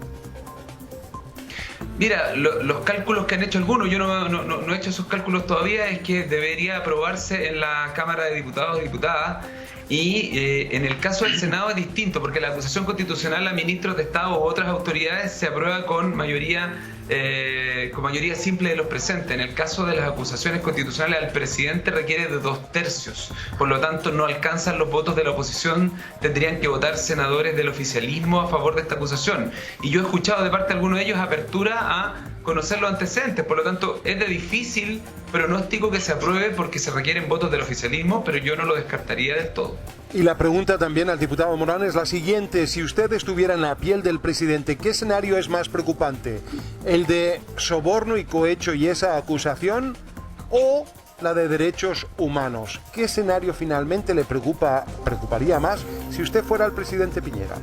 Mira, los cálculos que han hecho algunos, yo no he hecho esos cálculos todavía, es que debería aprobarse en la Cámara de Diputados y Diputadas. Y en el caso del Senado es distinto, porque la acusación constitucional a ministros de Estado u otras autoridades se aprueba con mayoría simple de los presentes. En el caso de las acusaciones constitucionales al presidente requiere de 2/3. Por lo tanto, no alcanzan los votos de la oposición. Tendrían que votar senadores del oficialismo a favor de esta acusación. Y yo he escuchado de parte de algunos de ellos apertura a conocer los antecedentes. Por lo tanto, es de difícil pronóstico que se apruebe porque se requieren votos del oficialismo, pero yo no lo descartaría del todo. Y la pregunta también al diputado Morán es la siguiente: si usted estuviera en la piel del presidente, ¿qué escenario es más preocupante? ¿El de soborno y cohecho y esa acusación o la de derechos humanos? ¿Qué escenario finalmente le preocuparía más si usted fuera el presidente Piñera?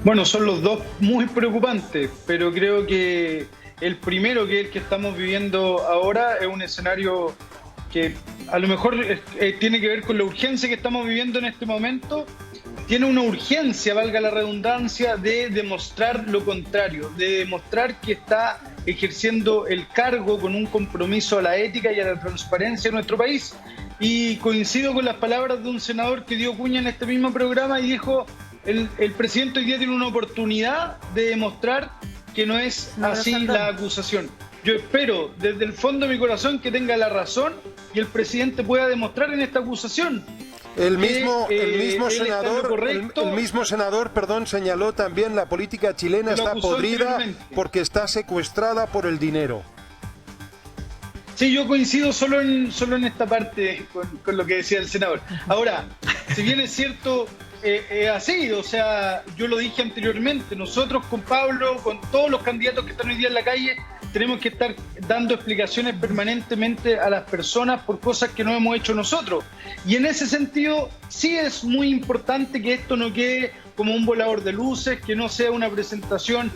Bueno, son los dos muy preocupantes, pero creo que el primero, que es el que estamos viviendo ahora, es un escenario que a lo mejor tiene que ver con la urgencia que estamos viviendo en este momento. Tiene una urgencia, valga la redundancia, de demostrar lo contrario, de demostrar que está ejerciendo el cargo con un compromiso a la ética y a la transparencia en nuestro país. Y coincido con las palabras de un senador que dio cuña en este mismo programa y dijo: el presidente hoy día tiene una oportunidad de demostrar que no es así la acusación. Yo espero desde el fondo de mi corazón que tenga la razón y el presidente pueda demostrar en esta acusación. El mismo senador, señaló también: la política chilena está podrida porque está secuestrada por el dinero. Sí, yo coincido solo en esta parte con lo que decía el senador. Ahora, si bien es cierto, así, o sea, yo lo dije anteriormente, nosotros con Pablo, con todos los candidatos que están hoy día en la calle, tenemos que estar dando explicaciones permanentemente a las personas por cosas que no hemos hecho nosotros. Y en ese sentido, sí es muy importante que esto no quede como un volador de luces, que no sea una presentación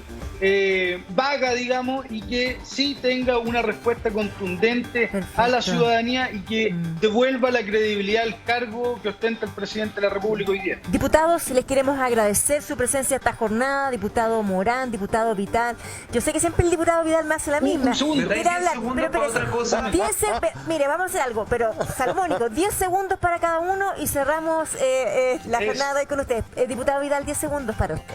vaga, digamos, y que sí tenga una respuesta contundente a la ciudadanía y que devuelva la credibilidad al cargo que ostenta el presidente de la República hoy día. Diputados, les queremos agradecer su presencia esta jornada, diputado Morán, diputado Vidal. Yo sé que siempre el diputado Vidal me hace la misma. Mire, vamos a hacer algo, pero salomónico, 10 segundos para cada uno y cerramos la jornada de hoy con usted. Diputado Vidal, 10 segundos para usted.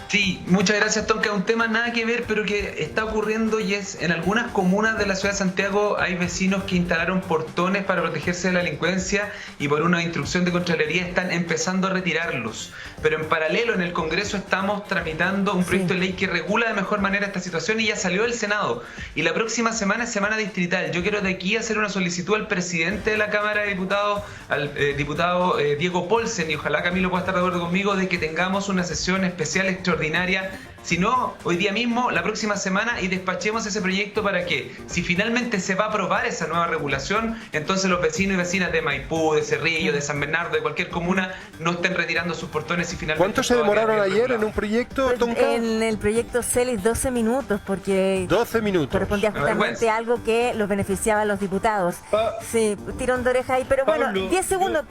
Sí, muchas gracias, Tonka. Un tema nada que ver, pero que está ocurriendo, y es en algunas comunas de la ciudad de Santiago hay vecinos que instalaron portones para protegerse de la delincuencia y por una instrucción de Contraloría están empezando a retirarlos. Pero en paralelo en el Congreso estamos tramitando un proyecto de ley que regula de mejor manera esta situación y ya salió del Senado. Y la próxima semana es semana distrital. Yo quiero de aquí hacer una solicitud al presidente de la Cámara de Diputados, al diputado Diego Paulsen, y ojalá Camilo pueda estar de acuerdo conmigo, de que tengamos una sesión especial extraordinaria, si no, hoy día mismo, la próxima semana, y despachemos ese proyecto para que, si finalmente se va a aprobar esa nueva regulación, entonces los vecinos y vecinas de Maipú, de Cerrillo, de San Bernardo, de cualquier comuna, no estén retirando sus portones y finalmente... ¿Cuánto se demoraron ayer en un proyecto, Tonka? En el proyecto Celis 12 minutos, porque... 12 minutos. Correspondía justamente a algo que los beneficiaba a los diputados. Sí, tirón de oreja ahí, pero bueno, 10 segundos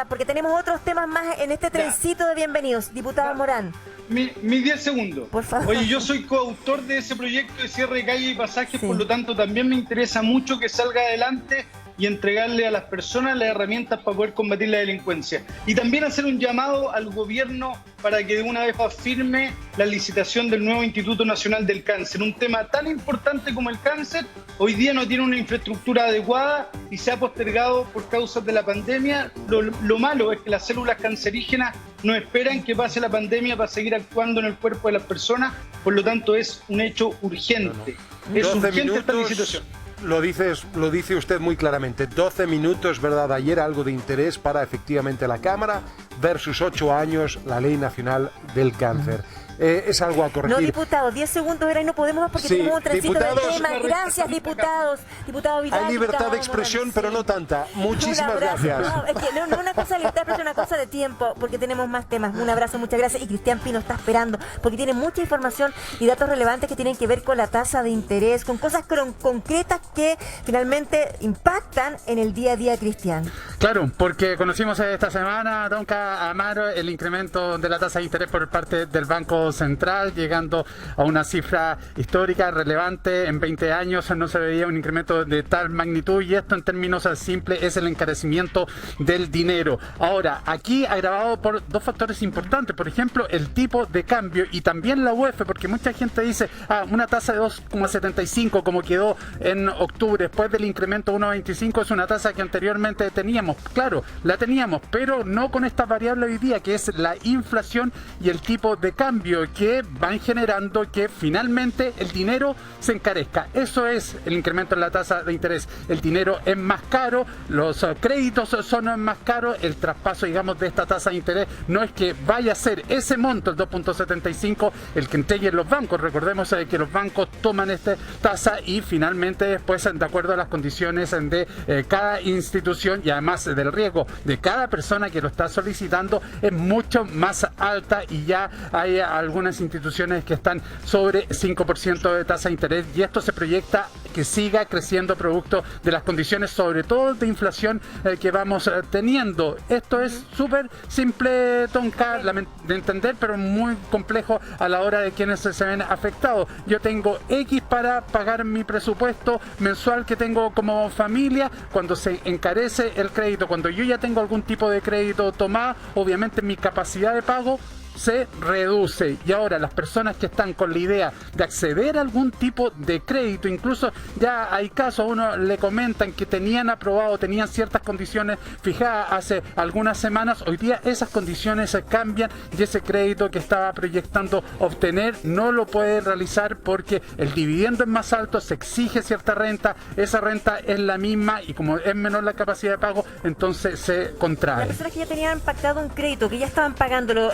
porque tenemos otros temas más en este trencito de bienvenidos. Diputado Morán. Mis 10 segundos. Por favor. Oye, yo soy coautor de ese proyecto de cierre de calle y pasajes, por lo tanto también me interesa mucho que salga adelante y entregarle a las personas las herramientas para poder combatir la delincuencia. Y también hacer un llamado al gobierno para que de una vez firme la licitación del nuevo Instituto Nacional del Cáncer. Un tema tan importante como el cáncer, hoy día no tiene una infraestructura adecuada y se ha postergado por causas de la pandemia. Lo malo es que las células cancerígenas no esperan que pase la pandemia para seguir actuando en el cuerpo de las personas, por lo tanto es un hecho urgente. Es urgente esta licitación. Lo dice usted muy claramente. 12 minutos, ¿verdad? Ayer algo de interés para efectivamente la Cámara versus 8 años la Ley Nacional del Cáncer. Es algo a corregir. No, diputados, 10 segundos era y no podemos más porque tenemos un trencito del tema. Gracias, diputados. Diputado Vidal. Hay libertad de expresión, pero no tanta. Muchísimas gracias. No, es que no una cosa de libertad de expresión, una cosa de tiempo, porque tenemos más temas. Un abrazo, muchas gracias. Y Cristian Pino está esperando, porque tiene mucha información y datos relevantes que tienen que ver con la tasa de interés, con cosas concretas que finalmente impactan en el día a día, Cristian. Claro, porque conocimos esta semana, Donka Amaro, el incremento de la tasa de interés por parte del Banco Central, llegando a una cifra histórica relevante. En 20 años no se veía un incremento de tal magnitud, y esto en términos simples es el encarecimiento del dinero. Ahora, aquí agravado por dos factores importantes, por ejemplo, el tipo de cambio y también la UEF, porque mucha gente dice, una tasa de 2,75 como quedó en octubre después del incremento 1,25 es una tasa que anteriormente teníamos. Claro, la teníamos, pero no con esta variable hoy día, que es la inflación y el tipo de cambio, que van generando que finalmente el dinero se encarezca. Eso es el incremento en la tasa de interés. El dinero es más caro, los créditos son más caros, el traspaso, digamos, de esta tasa de interés no es que vaya a ser ese monto, el 2,75, el que entreguen los bancos. Recordemos que los bancos toman esta tasa y finalmente después, de acuerdo a las condiciones de cada institución y además del riesgo de cada persona que lo está solicitando, es mucho más alta, y ya hay algunas instituciones que están sobre 5% de tasa de interés, y esto se proyecta que siga creciendo producto de las condiciones, sobre todo de inflación que vamos teniendo. Esto es súper simple, Tonka, de entender, pero muy complejo a la hora de quienes se ven afectados. Yo tengo X para pagar mi presupuesto mensual que tengo como familia. Cuando se encarece el crédito, cuando yo ya tengo algún tipo de crédito tomado, obviamente mi capacidad de pago se reduce, y ahora las personas que están con la idea de acceder a algún tipo de crédito, incluso ya hay casos, a uno le comentan que tenían aprobado, tenían ciertas condiciones fijadas hace algunas semanas, hoy día esas condiciones se cambian y ese crédito que estaba proyectando obtener no lo puede realizar porque el dividendo es más alto, se exige cierta renta, esa renta es la misma y como es menor la capacidad de pago, entonces se contrae. Las personas que ya tenían pactado un crédito, que ya estaban pagándolo,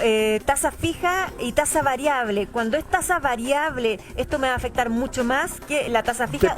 tasa fija y tasa variable. Cuando es tasa variable, ¿esto me va a afectar mucho más que la tasa fija?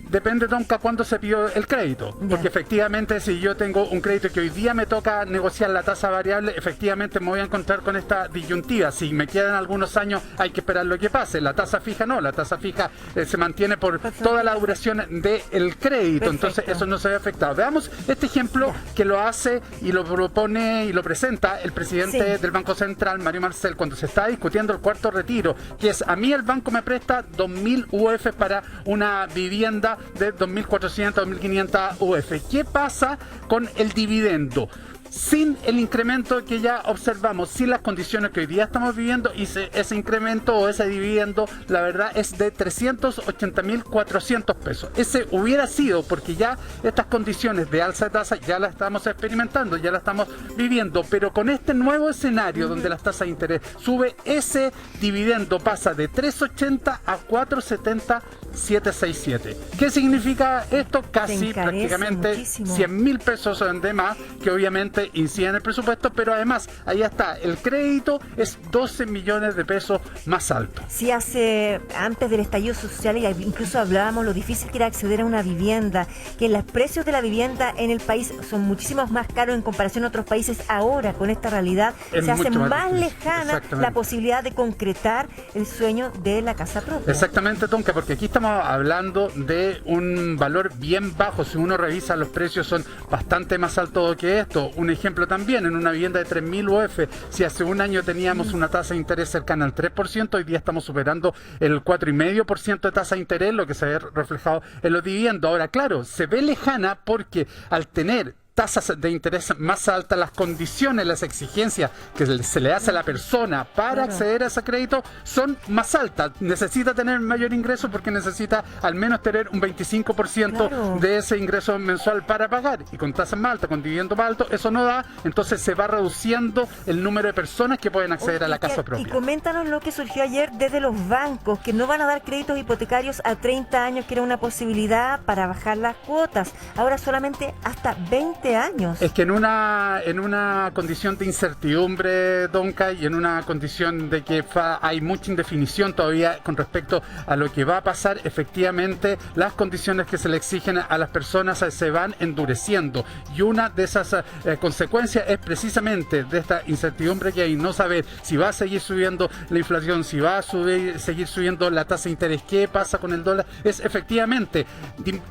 Depende, Tonka, cuándo se pidió el crédito. Porque efectivamente, si yo tengo un crédito que hoy día me toca negociar la tasa variable, efectivamente me voy a encontrar con esta disyuntiva. Si me quedan algunos años, hay que esperar lo que pase. La tasa fija no, la tasa fija se mantiene por toda la duración del crédito. Perfecto. Entonces eso no se ve afectado. Veamos este ejemplo que lo hace y lo propone y lo presenta el presidente del Banco Central, Mario Marcel, cuando se está discutiendo el cuarto retiro, que es: a mí el banco me presta 2.000 UF para una vivienda de 2.400, 2.500 UF. ¿Qué pasa con el dividendo? Sin el incremento que ya observamos, sin las condiciones que hoy día estamos viviendo, y ese incremento o ese dividendo, la verdad, es de 380.400 pesos. Ese hubiera sido, porque ya estas condiciones de alza de tasa ya las estamos experimentando, ya las estamos viviendo, pero con este nuevo escenario donde las tasas de interés sube, ese dividendo pasa de 380 a 470, 767. ¿Qué significa esto? Casi prácticamente 100.000 pesos de más, que obviamente incide en el presupuesto, pero además ahí está, el crédito es 12 millones de pesos más alto. Si antes del estallido social, incluso hablábamos lo difícil que era acceder a una vivienda, que los precios de la vivienda en el país son muchísimo más caros en comparación a otros países. Ahora, con esta realidad, se hace más lejana la posibilidad de concretar el sueño de la casa propia. Exactamente, Tonka, porque aquí estamos estamos hablando de un valor bien bajo. Si uno revisa, los precios son bastante más altos que esto. Un ejemplo también, en una vivienda de 3.000 UF, si hace un año teníamos una tasa de interés cercana al 3%, hoy día estamos superando el 4,5% de tasa de interés, lo que se ve reflejado en los dividendos. Ahora, claro, se ve lejana porque al tener tasas de interés más altas, las condiciones, las exigencias que se le hace a la persona para acceder a ese crédito son más altas. Necesita tener mayor ingreso porque necesita al menos tener un 25% de ese ingreso mensual para pagar. Y con tasas más altas, con dividendos más altos, eso no da. Entonces se va reduciendo el número de personas que pueden acceder a la casa propia. Y coméntanos lo que surgió ayer desde los bancos, que no van a dar créditos hipotecarios a 30 años, que era una posibilidad para bajar las cuotas. Ahora solamente hasta 20 años. Es que en una condición de incertidumbre, Donca, y en una condición de que hay mucha indefinición todavía con respecto a lo que va a pasar, efectivamente las condiciones que se le exigen a las personas se van endureciendo, y una de esas consecuencias es precisamente de esta incertidumbre que hay, no saber si va a seguir subiendo la inflación, si va a seguir subiendo la tasa de interés, qué pasa con el dólar. Es efectivamente,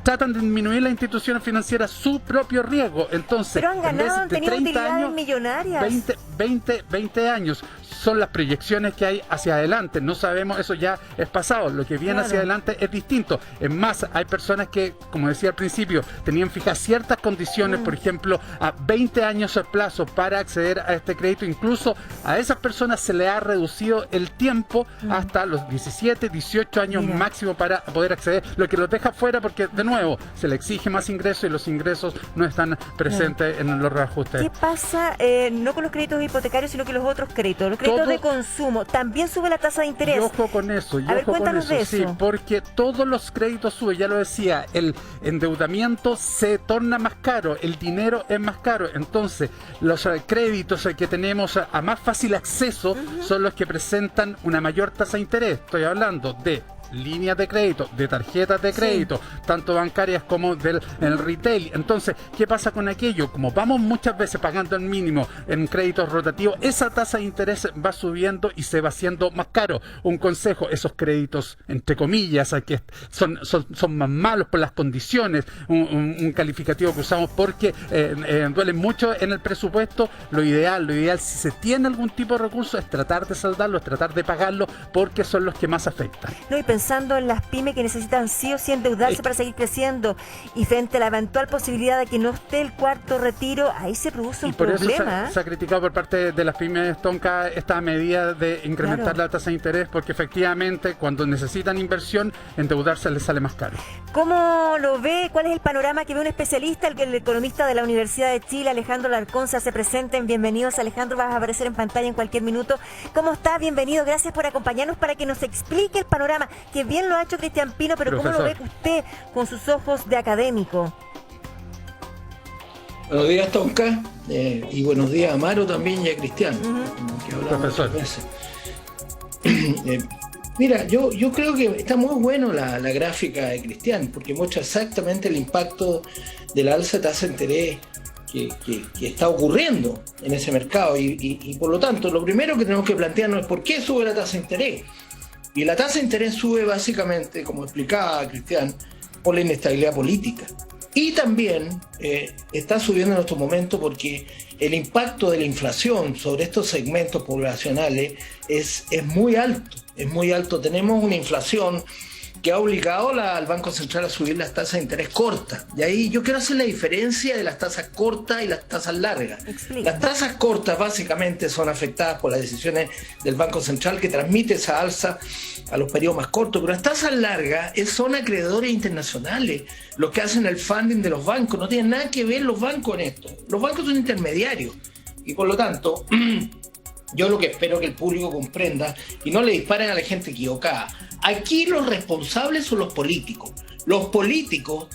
tratan de disminuir las instituciones financieras su propio riesgo. Entonces, pero han ganado, han tenido utilidades millonarias. 20 años son las proyecciones que hay hacia adelante. No sabemos, eso ya es pasado. Lo que viene hacia adelante es distinto. Es más, hay personas que, como decía al principio, tenían fijas ciertas condiciones, por ejemplo, a 20 años de plazo para acceder a este crédito. Incluso a esas personas se le ha reducido el tiempo hasta los 17, 18 años máximo para poder acceder, lo que los deja fuera porque, de nuevo, se le exige más ingresos y los ingresos no están presentes en los reajustes. ¿Qué pasa no con los créditos hipotecarios, sino que los otros créditos? Los créditos de consumo, también sube la tasa de interés. Y ojo con eso, Cuéntanos de eso. Sí, porque todos los créditos suben, ya lo decía, el endeudamiento se torna más caro, el dinero es más caro, entonces los créditos que tenemos a más fácil acceso son los que presentan una mayor tasa de interés. Estoy hablando de líneas de crédito, de tarjetas de crédito, tanto bancarias como del retail. Entonces, ¿qué pasa con aquello? Como vamos muchas veces pagando el mínimo en créditos rotativos, esa tasa de interés va subiendo y se va haciendo más caro. Un consejo, esos créditos, entre comillas, que son más malos por las condiciones, un calificativo que usamos porque duelen mucho en el presupuesto. Lo ideal, si se tiene algún tipo de recurso, es tratar de saldarlo, es tratar de pagarlo, porque son los que más afectan. No, y pensando en las pymes que necesitan sí o sí endeudarse para seguir creciendo, y frente a la eventual posibilidad de que no esté el cuarto retiro, ahí se produce un problema. Y por eso se ha criticado por parte de las pymes, Tonka, esta medida de incrementar la tasa de interés, porque efectivamente cuando necesitan inversión, endeudarse les sale más caro. ¿Cómo lo ve? ¿Cuál es el panorama que ve un especialista? El economista de la Universidad de Chile, Alejandro Larcón, se hace presente. Bienvenidos, Alejandro, vas a aparecer en pantalla en cualquier minuto. ¿Cómo está? Bienvenido, gracias por acompañarnos para que nos explique el panorama, que bien lo ha hecho Cristian Pino, pero profesor, ¿cómo lo ve usted con sus ojos de académico? Buenos días, Tonka, y buenos días a Amaro también y a Cristian, que hablamos muchas veces. Mira, yo creo que está muy bueno la gráfica de Cristian, porque muestra exactamente el impacto de la alza de tasa de interés que está ocurriendo en ese mercado, y por lo tanto, lo primero que tenemos que plantearnos es por qué sube la tasa de interés. Y la tasa de interés sube básicamente, como explicaba Cristian, por la inestabilidad política. Y también está subiendo en estos momentos porque el impacto de la inflación sobre estos segmentos poblacionales es muy alto. Es muy alto. Tenemos una inflación que ha obligado al Banco Central a subir las tasas de interés cortas. Y ahí yo quiero hacer la diferencia de las tasas cortas y las tasas largas. Explica. Las tasas cortas básicamente son afectadas por las decisiones del Banco Central, que transmite esa alza a los periodos más cortos, pero las tasas largas son acreedores internacionales los que hacen el funding de los bancos. No tienen nada que ver los bancos en esto. Los bancos son intermediarios y por lo tanto yo lo que espero que el público comprenda y no le disparen a la gente equivocada. Aquí los responsables son los políticos. Los políticos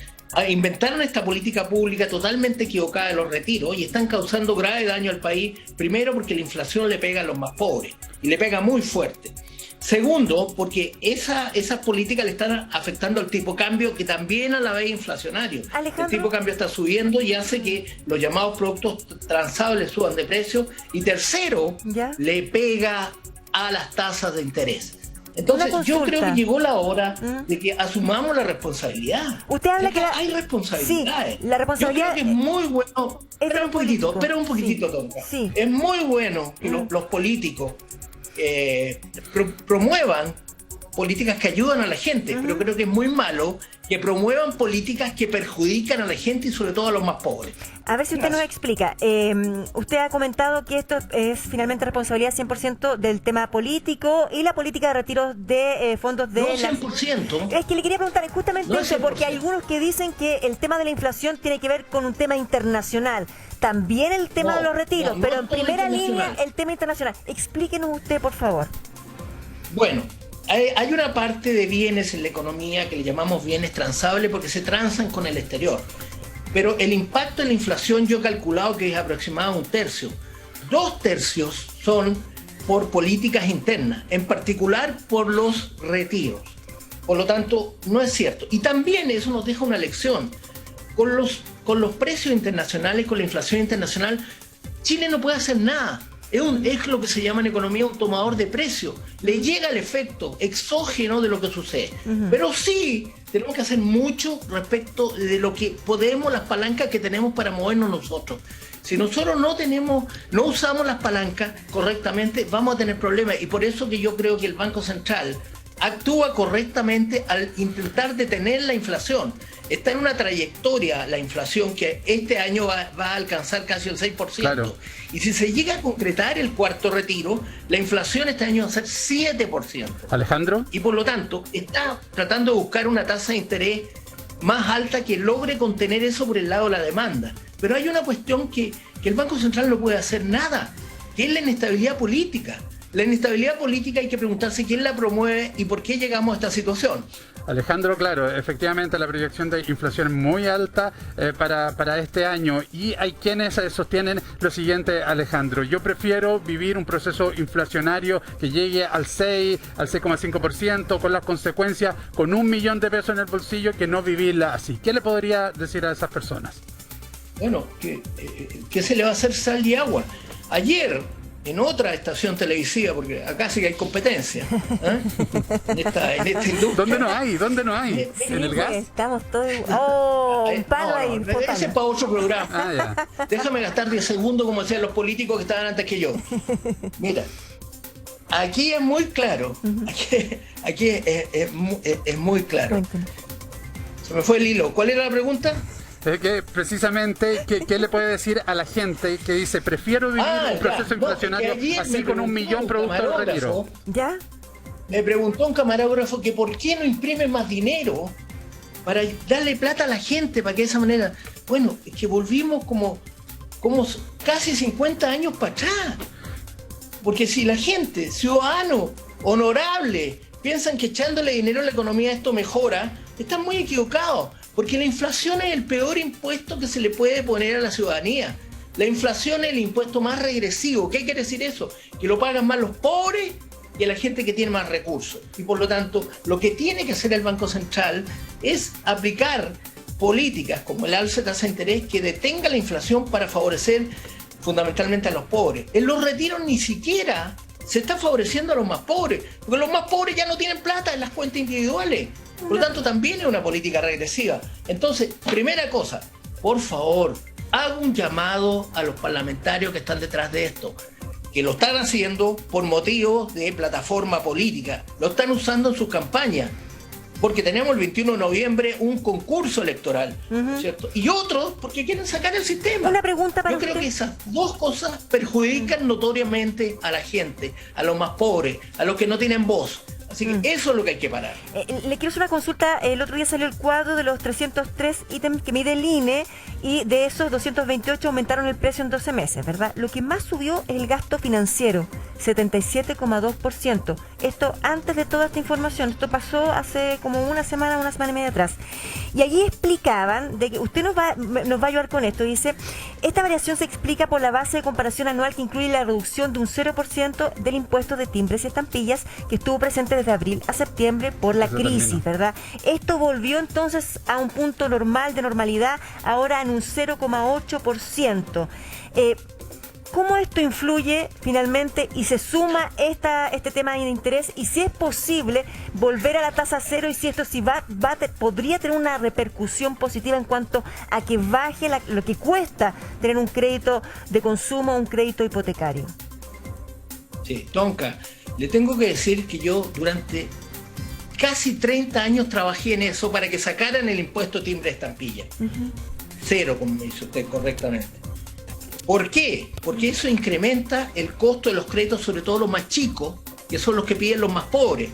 inventaron esta política pública totalmente equivocada de los retiros y están causando grave daño al país, primero porque la inflación le pega a los más pobres y le pega muy fuerte. Segundo, porque esas políticas le están afectando al tipo de cambio, que también a la vez es inflacionario. Alejandro, el tipo de cambio está subiendo y hace que los llamados productos transables suban de precio. Y tercero, le pega a las tasas de interés. Entonces yo creo que llegó la hora de que asumamos la responsabilidad. Usted habla que hay responsabilidades. Sí, la responsabilidad. Yo creo que es muy bueno. Espera un poquitito, Tonka. Sí. Es muy bueno que los políticos promuevan políticas que ayudan a la gente, pero creo que es muy malo que promuevan políticas que perjudican a la gente y sobre todo a los más pobres. A ver si usted nos explica. Usted ha comentado que esto es finalmente responsabilidad 100% del tema político y la política de retiros de fondos de... No 100%. Es que le quería preguntar justamente eso, porque hay algunos que dicen que el tema de la inflación tiene que ver con un tema internacional. También el tema de los retiros, pero en primera línea el tema internacional. Explíquenos usted, por favor. Bueno, hay una parte de bienes en la economía que le llamamos bienes transables porque se transan con el exterior. Pero el impacto de la inflación yo he calculado que es aproximadamente 1/3. 2/3 son por políticas internas, en particular por los retiros. Por lo tanto, no es cierto. Y también eso nos deja una lección. Con los precios internacionales, con la inflación internacional, Chile no puede hacer nada. Es lo que se llama en economía un tomador de precios. Le llega el efecto exógeno de lo que sucede. Pero sí tenemos que hacer mucho respecto de lo que podemos, las palancas que tenemos para movernos nosotros. Si nosotros no usamos las palancas correctamente, vamos a tener problemas. Y por eso que yo creo que el Banco Central actúa correctamente al intentar detener la inflación. Está en una trayectoria la inflación que este año va a alcanzar casi el 6%. Claro. Y si se llega a concretar el cuarto retiro, la inflación este año va a ser 7%. Alejandro. Y por lo tanto, está tratando de buscar una tasa de interés más alta que logre contener eso por el lado de la demanda. Pero hay una cuestión que el Banco Central no puede hacer nada, que es la inestabilidad política. La inestabilidad política hay que preguntarse quién la promueve y por qué llegamos a esta situación. Alejandro, claro, efectivamente la proyección de inflación es muy alta para este año y hay quienes sostienen lo siguiente, Alejandro: yo prefiero vivir un proceso inflacionario que llegue al 6, al 6,5% con las consecuencias, con 1 millón de pesos en el bolsillo, que no vivirla así. ¿Qué le podría decir a esas personas? Bueno, que se le va a hacer sal y agua. Ayer, en otra estación televisiva, porque acá sí que hay competencia, en esta industria. ¿Dónde no hay? ¿En el gas? Estamos todos... ¡Oh! Un palo ahí. Ese es para otro programa. Déjame gastar 10 segundos como decían los políticos que estaban antes que yo. Mira, aquí es muy claro. Aquí es muy claro. Se me fue el hilo. ¿Cuál era la pregunta? Que precisamente, ¿qué le puede decir a la gente que dice prefiero vivir un proceso inflacionario así con 1 millón producto de retiro? ¿Ya? Me preguntó un camarógrafo que por qué no imprime más dinero para darle plata a la gente, para que de esa manera... Bueno, es que volvimos como casi 50 años para atrás. Porque si la gente, ciudadano, honorable, piensan que echándole dinero a la economía esto mejora, están muy equivocados. Porque la inflación es el peor impuesto que se le puede poner a la ciudadanía. La inflación es el impuesto más regresivo. ¿Qué quiere decir eso? Que lo pagan más los pobres y a la gente que tiene más recursos. Y por lo tanto, lo que tiene que hacer el Banco Central es aplicar políticas como el alza de tasa de interés que detenga la inflación para favorecer fundamentalmente a los pobres. En los retiros ni siquiera se está favoreciendo a los más pobres, porque los más pobres ya no tienen plata en las cuentas individuales. Por lo tanto, también es una política regresiva. Entonces, primera cosa, por favor, hago un llamado a los parlamentarios que están detrás de esto, que lo están haciendo por motivos de plataforma política, lo están usando en sus campañas, porque tenemos el 21 de noviembre un concurso electoral, ¿cierto? Y otros porque quieren sacar el sistema. Una pregunta para Yo creo que esas dos cosas perjudican notoriamente a la gente, a los más pobres, a los que no tienen voz. Así que eso es lo que hay que parar. Le quiero hacer una consulta. El otro día salió el cuadro de los 303 ítems que mide el INE y de esos 228 aumentaron el precio en 12 meses, ¿verdad? Lo que más subió es el gasto financiero, 77,2%. Esto antes de toda esta información. Esto pasó hace como una semana y media atrás. Y allí explicaban, de que usted nos va a ayudar con esto, dice, esta variación se explica por la base de comparación anual que incluye la reducción de un 0% del impuesto de timbres y estampillas que estuvo presente desde abril a septiembre por la crisis, ¿verdad? Esto volvió entonces a un punto normal, de normalidad, ahora en un 0,8%. ¿Cómo esto influye finalmente y se suma este tema de interés? Y si es posible volver a la tasa cero, y si esto podría tener una repercusión positiva en cuanto a que baje lo que cuesta tener un crédito de consumo, un crédito hipotecario. Sí, Tonka, le tengo que decir que yo durante casi 30 años trabajé en eso para que sacaran el impuesto timbre de estampilla. Cero, como me dice usted correctamente. ¿Por qué? Porque eso incrementa el costo de los créditos, sobre todo los más chicos, que son los que piden los más pobres,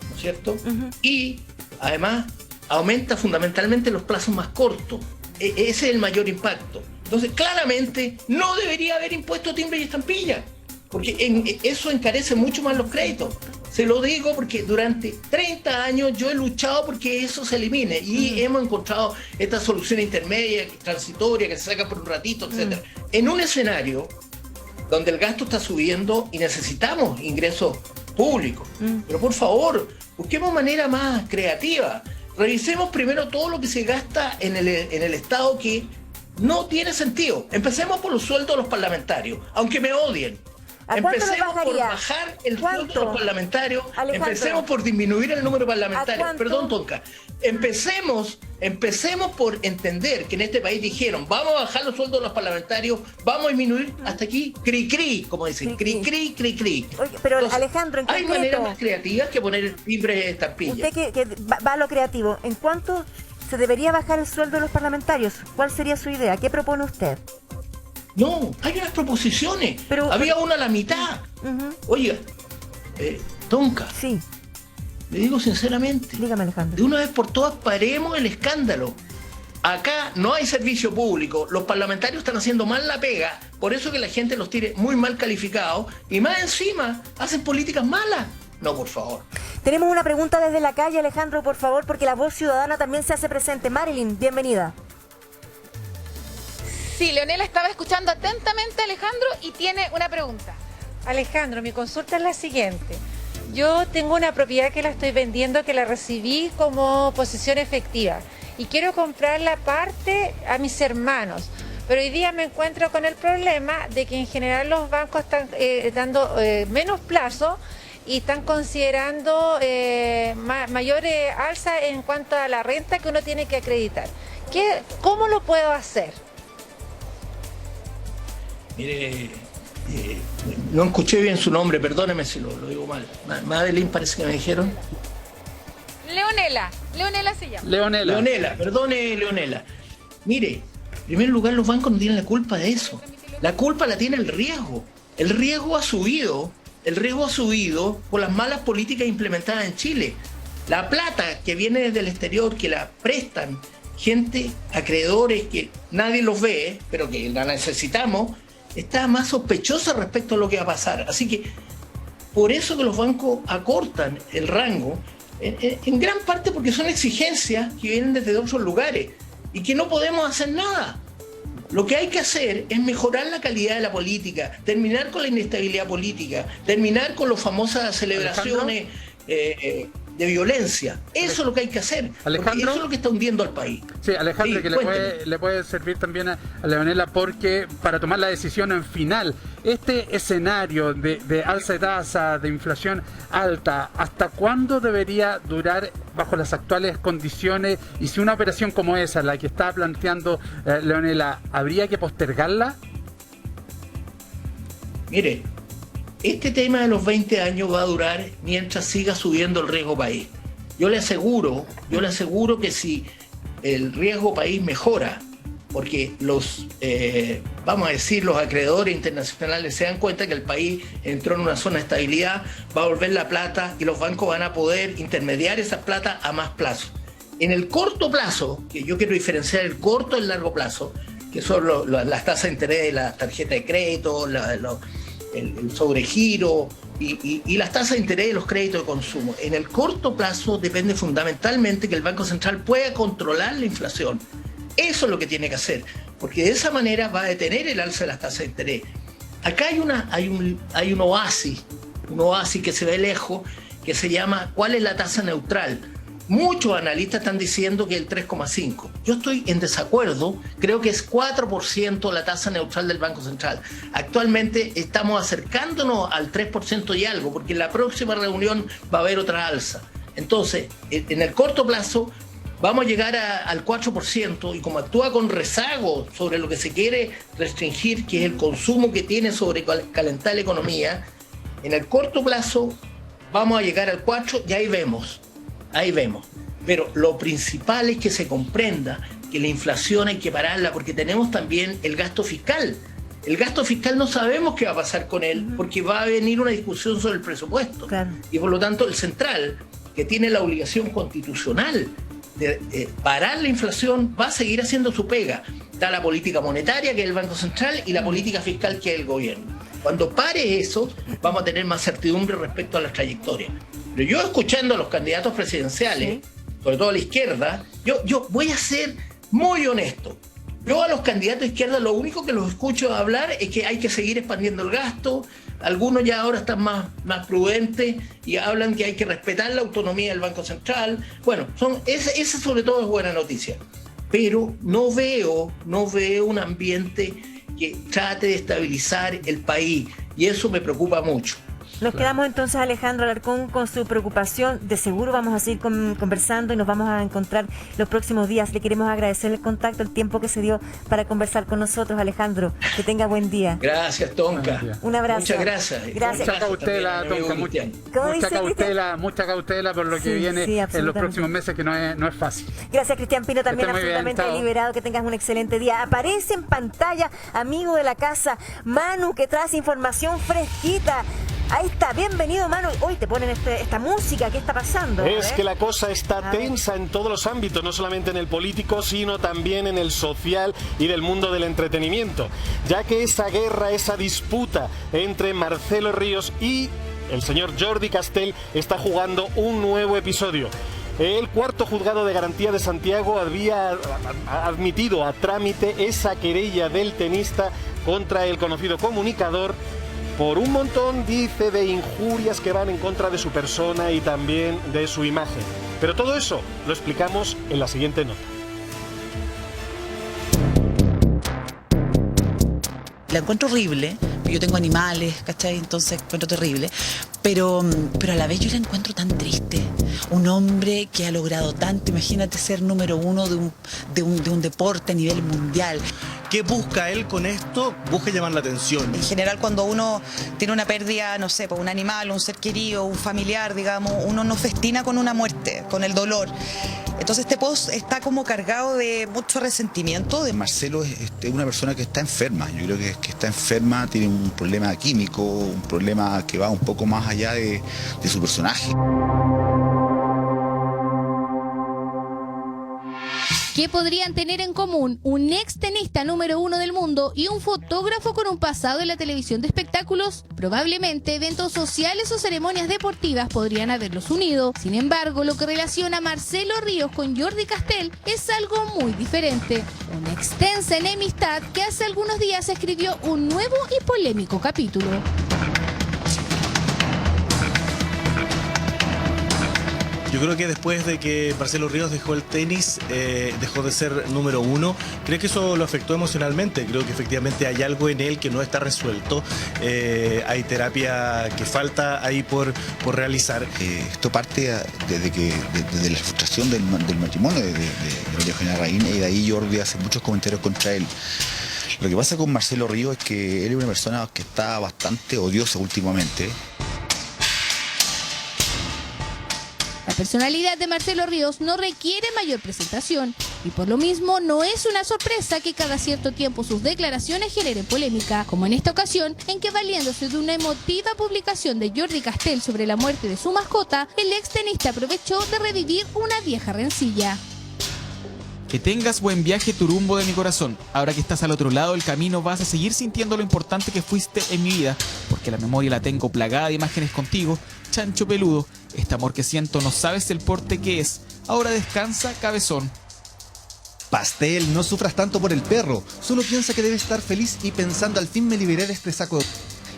¿no es cierto? Y además aumenta fundamentalmente los plazos más cortos. Ese es el mayor impacto. Entonces, claramente no debería haber impuesto timbre y estampilla, porque eso encarece mucho más los créditos. Se lo digo porque durante 30 años yo he luchado porque eso se elimine y hemos encontrado esta solución intermedia, transitoria, que se saca por un ratito, etc. En un escenario donde el gasto está subiendo y necesitamos ingresos públicos, pero por favor, busquemos manera más creativa. Revisemos primero todo lo que se gasta en el Estado que no tiene sentido. Empecemos por los sueldos de los parlamentarios, aunque me odien. Empecemos por bajar el sueldo de los parlamentarios, empecemos por disminuir el número de parlamentarios. Perdón, Tonka. Empecemos por entender que en este país dijeron, vamos a bajar los sueldos de los parlamentarios, vamos a disminuir hasta aquí, cri-cri, como dicen, cri-cri, cri-cri. Pero entonces, Alejandro, hay maneras más creativas que poner el timbre de estampilla. Usted que va a lo creativo, ¿en cuánto se debería bajar el sueldo de los parlamentarios? ¿Cuál sería su idea? ¿Qué propone usted? No, hay unas proposiciones. Había una a la mitad. Oiga, Tonka. Sí. Le digo sinceramente. Dígame, Alejandro. De una vez por todas paremos el escándalo. Acá no hay servicio público. Los parlamentarios están haciendo mal la pega. Por eso que la gente los tiene muy mal calificados. Y más encima, hacen políticas malas. No, por favor. Tenemos una pregunta desde la calle, Alejandro, por favor, porque la voz ciudadana también se hace presente. Marilyn, bienvenida. Sí, Leonela estaba escuchando atentamente a Alejandro y tiene una pregunta. Alejandro, mi consulta es la siguiente. Yo tengo una propiedad que la estoy vendiendo, que la recibí como posesión efectiva y quiero comprar la parte a mis hermanos. Pero hoy día me encuentro con el problema de que en general los bancos están dando menos plazo y están considerando mayor alza en cuanto a la renta que uno tiene que acreditar. ¿Cómo lo puedo hacer? Mire, no escuché bien su nombre, perdóneme si lo digo mal. Madeline parece que me dijeron. Leonela se llama. Leonela, perdone, Leonela. Mire, en primer lugar los bancos no tienen la culpa de eso. La culpa la tiene el riesgo. El riesgo ha subido por las malas políticas implementadas en Chile. La plata que viene desde el exterior, que la prestan gente, acreedores que nadie los ve, pero que la necesitamos, está más sospechosa respecto a lo que va a pasar. Así que por eso que los bancos acortan el rango, en gran parte porque son exigencias que vienen desde otros lugares y que no podemos hacer nada. Lo que hay que hacer es mejorar la calidad de la política, terminar con la inestabilidad política, terminar con las famosas celebraciones de violencia. Eso es lo que hay que hacer. Alejandro, eso es lo que está hundiendo al país. Sí, Alejandro, sí, que le puede servir también a Leonela, porque para tomar la decisión en final, este escenario de alza de tasa, de inflación alta, ¿hasta cuándo debería durar bajo las actuales condiciones? Y si una operación como esa, la que está planteando Leonela, ¿habría que postergarla? Mire, este tema de los 20 años va a durar mientras siga subiendo el riesgo país. Yo le aseguro que si el riesgo país mejora, porque los acreedores internacionales se dan cuenta que el país entró en una zona de estabilidad, va a volver la plata y los bancos van a poder intermediar esa plata a más plazo. En el corto plazo, que yo quiero diferenciar el corto y el largo plazo, que son las tasas de interés de la tarjeta de crédito, el sobregiro y las tasas de interés de los créditos de consumo. En el corto plazo depende fundamentalmente que el Banco Central pueda controlar la inflación. Eso es lo que tiene que hacer, porque de esa manera va a detener el alza de las tasas de interés. Acá hay un oasis que se ve lejos, que se llama ¿cuál es la tasa neutral? Muchos analistas están diciendo que el 3,5%. Yo estoy en desacuerdo, creo que es 4% la tasa neutral del Banco Central. Actualmente estamos acercándonos al 3% y algo, porque en la próxima reunión va a haber otra alza. Entonces, en el corto plazo vamos a llegar al 4%, y como actúa con rezago sobre lo que se quiere restringir, que es el consumo que tiene sobre calentar la economía, en el corto plazo vamos a llegar al 4% y ahí vemos. Pero lo principal es que se comprenda que la inflación hay que pararla, porque tenemos también el gasto fiscal. El gasto fiscal no sabemos qué va a pasar con él, porque va a venir una discusión sobre el presupuesto. Claro. Y por lo tanto el central, que tiene la obligación constitucional de parar la inflación, va a seguir haciendo su pega. Está la política monetaria, que es el Banco Central, y la política fiscal, que es el gobierno. Cuando pare eso, vamos a tener más certidumbre respecto a la trayectoria. Pero yo, escuchando a los candidatos presidenciales, sobre todo a la izquierda, yo voy a ser muy honesto. Yo a los candidatos de izquierda lo único que los escucho hablar es que hay que seguir expandiendo el gasto. Algunos ya ahora están más prudentes y hablan que hay que respetar la autonomía del Banco Central. Bueno, esa sobre todo es buena noticia. Pero no veo un ambiente que trate de estabilizar el país, y eso me preocupa mucho. Nos quedamos entonces, Alejandro Alarcón, con su preocupación. De seguro vamos a seguir conversando y nos vamos a encontrar los próximos días. Le queremos agradecer el contacto, el tiempo que se dio para conversar con nosotros, Alejandro. Que tenga buen día. Gracias, Tonka. Un abrazo. Muchas gracias. Mucha cautela, Tonka. Mucha cautela por lo que viene en los próximos meses, que no es fácil. Gracias, Cristian Pino, también absolutamente liberado. Que tengas un excelente día. Aparece en pantalla, amigo de la casa, Manu, que trae información fresquita. Ahí está, bienvenido, Manu. Hoy te ponen esta música, ¿qué está pasando? Es que la cosa está tensa en todos los ámbitos, no solamente en el político, sino también en el social y del mundo del entretenimiento, ya que esa guerra, esa disputa entre Marcelo Ríos y el señor Jordi Castell está jugando un nuevo episodio. El cuarto juzgado de garantía de Santiago había admitido a trámite esa querella del tenista contra el conocido comunicador por un montón, dice, de injurias que van en contra de su persona y también de su imagen. Pero todo eso lo explicamos en la siguiente nota. La encuentro horrible, yo tengo animales, ¿cachai? Entonces encuentro terrible, pero a la vez yo la encuentro tan triste. Un hombre que ha logrado tanto, imagínate ser número uno de un deporte a nivel mundial. ¿Qué busca él con esto? Busca llamar la atención. En general, cuando uno tiene una pérdida, no sé, por un animal, un ser querido, un familiar, digamos, uno no festina con una muerte, con el dolor. Entonces este post está como cargado de mucho resentimiento. Marcelo es una persona que está enferma. Yo creo que está enferma, tiene un problema químico, un problema que va un poco más allá de su personaje. ¿Qué podrían tener en común un ex tenista número 1 del mundo y un fotógrafo con un pasado en la televisión de espectáculos? Probablemente eventos sociales o ceremonias deportivas podrían haberlos unido. Sin embargo, lo que relaciona a Marcelo Ríos con Jordi Castell es algo muy diferente. Una extensa enemistad que hace algunos días escribió un nuevo y polémico capítulo. Yo creo que después de que Marcelo Ríos dejó el tenis, dejó de ser número 1, ¿cree que eso lo afectó emocionalmente? Creo que efectivamente hay algo en él que no está resuelto. Hay terapia que falta ahí por realizar. Esto parte desde la frustración del matrimonio de Eugenia Raín, y de ahí Jordi hace muchos comentarios contra él. Lo que pasa con Marcelo Ríos es que él es una persona que está bastante odiosa últimamente. La personalidad de Marcelo Ríos no requiere mayor presentación y por lo mismo no es una sorpresa que cada cierto tiempo sus declaraciones generen polémica, como en esta ocasión en que, valiéndose de una emotiva publicación de Jordi Castell sobre la muerte de su mascota, el ex tenista aprovechó de revivir una vieja rencilla. Que tengas buen viaje, Turumbo de mi corazón. Ahora que estás al otro lado del camino vas a seguir sintiendo lo importante que fuiste en mi vida, porque la memoria la tengo plagada de imágenes contigo, chancho peludo. Este amor que siento no sabes el porte que es. Ahora descansa, cabezón. Pastel, no sufras tanto por el perro. Solo piensa que debe estar feliz y pensando al fin me liberé de este saco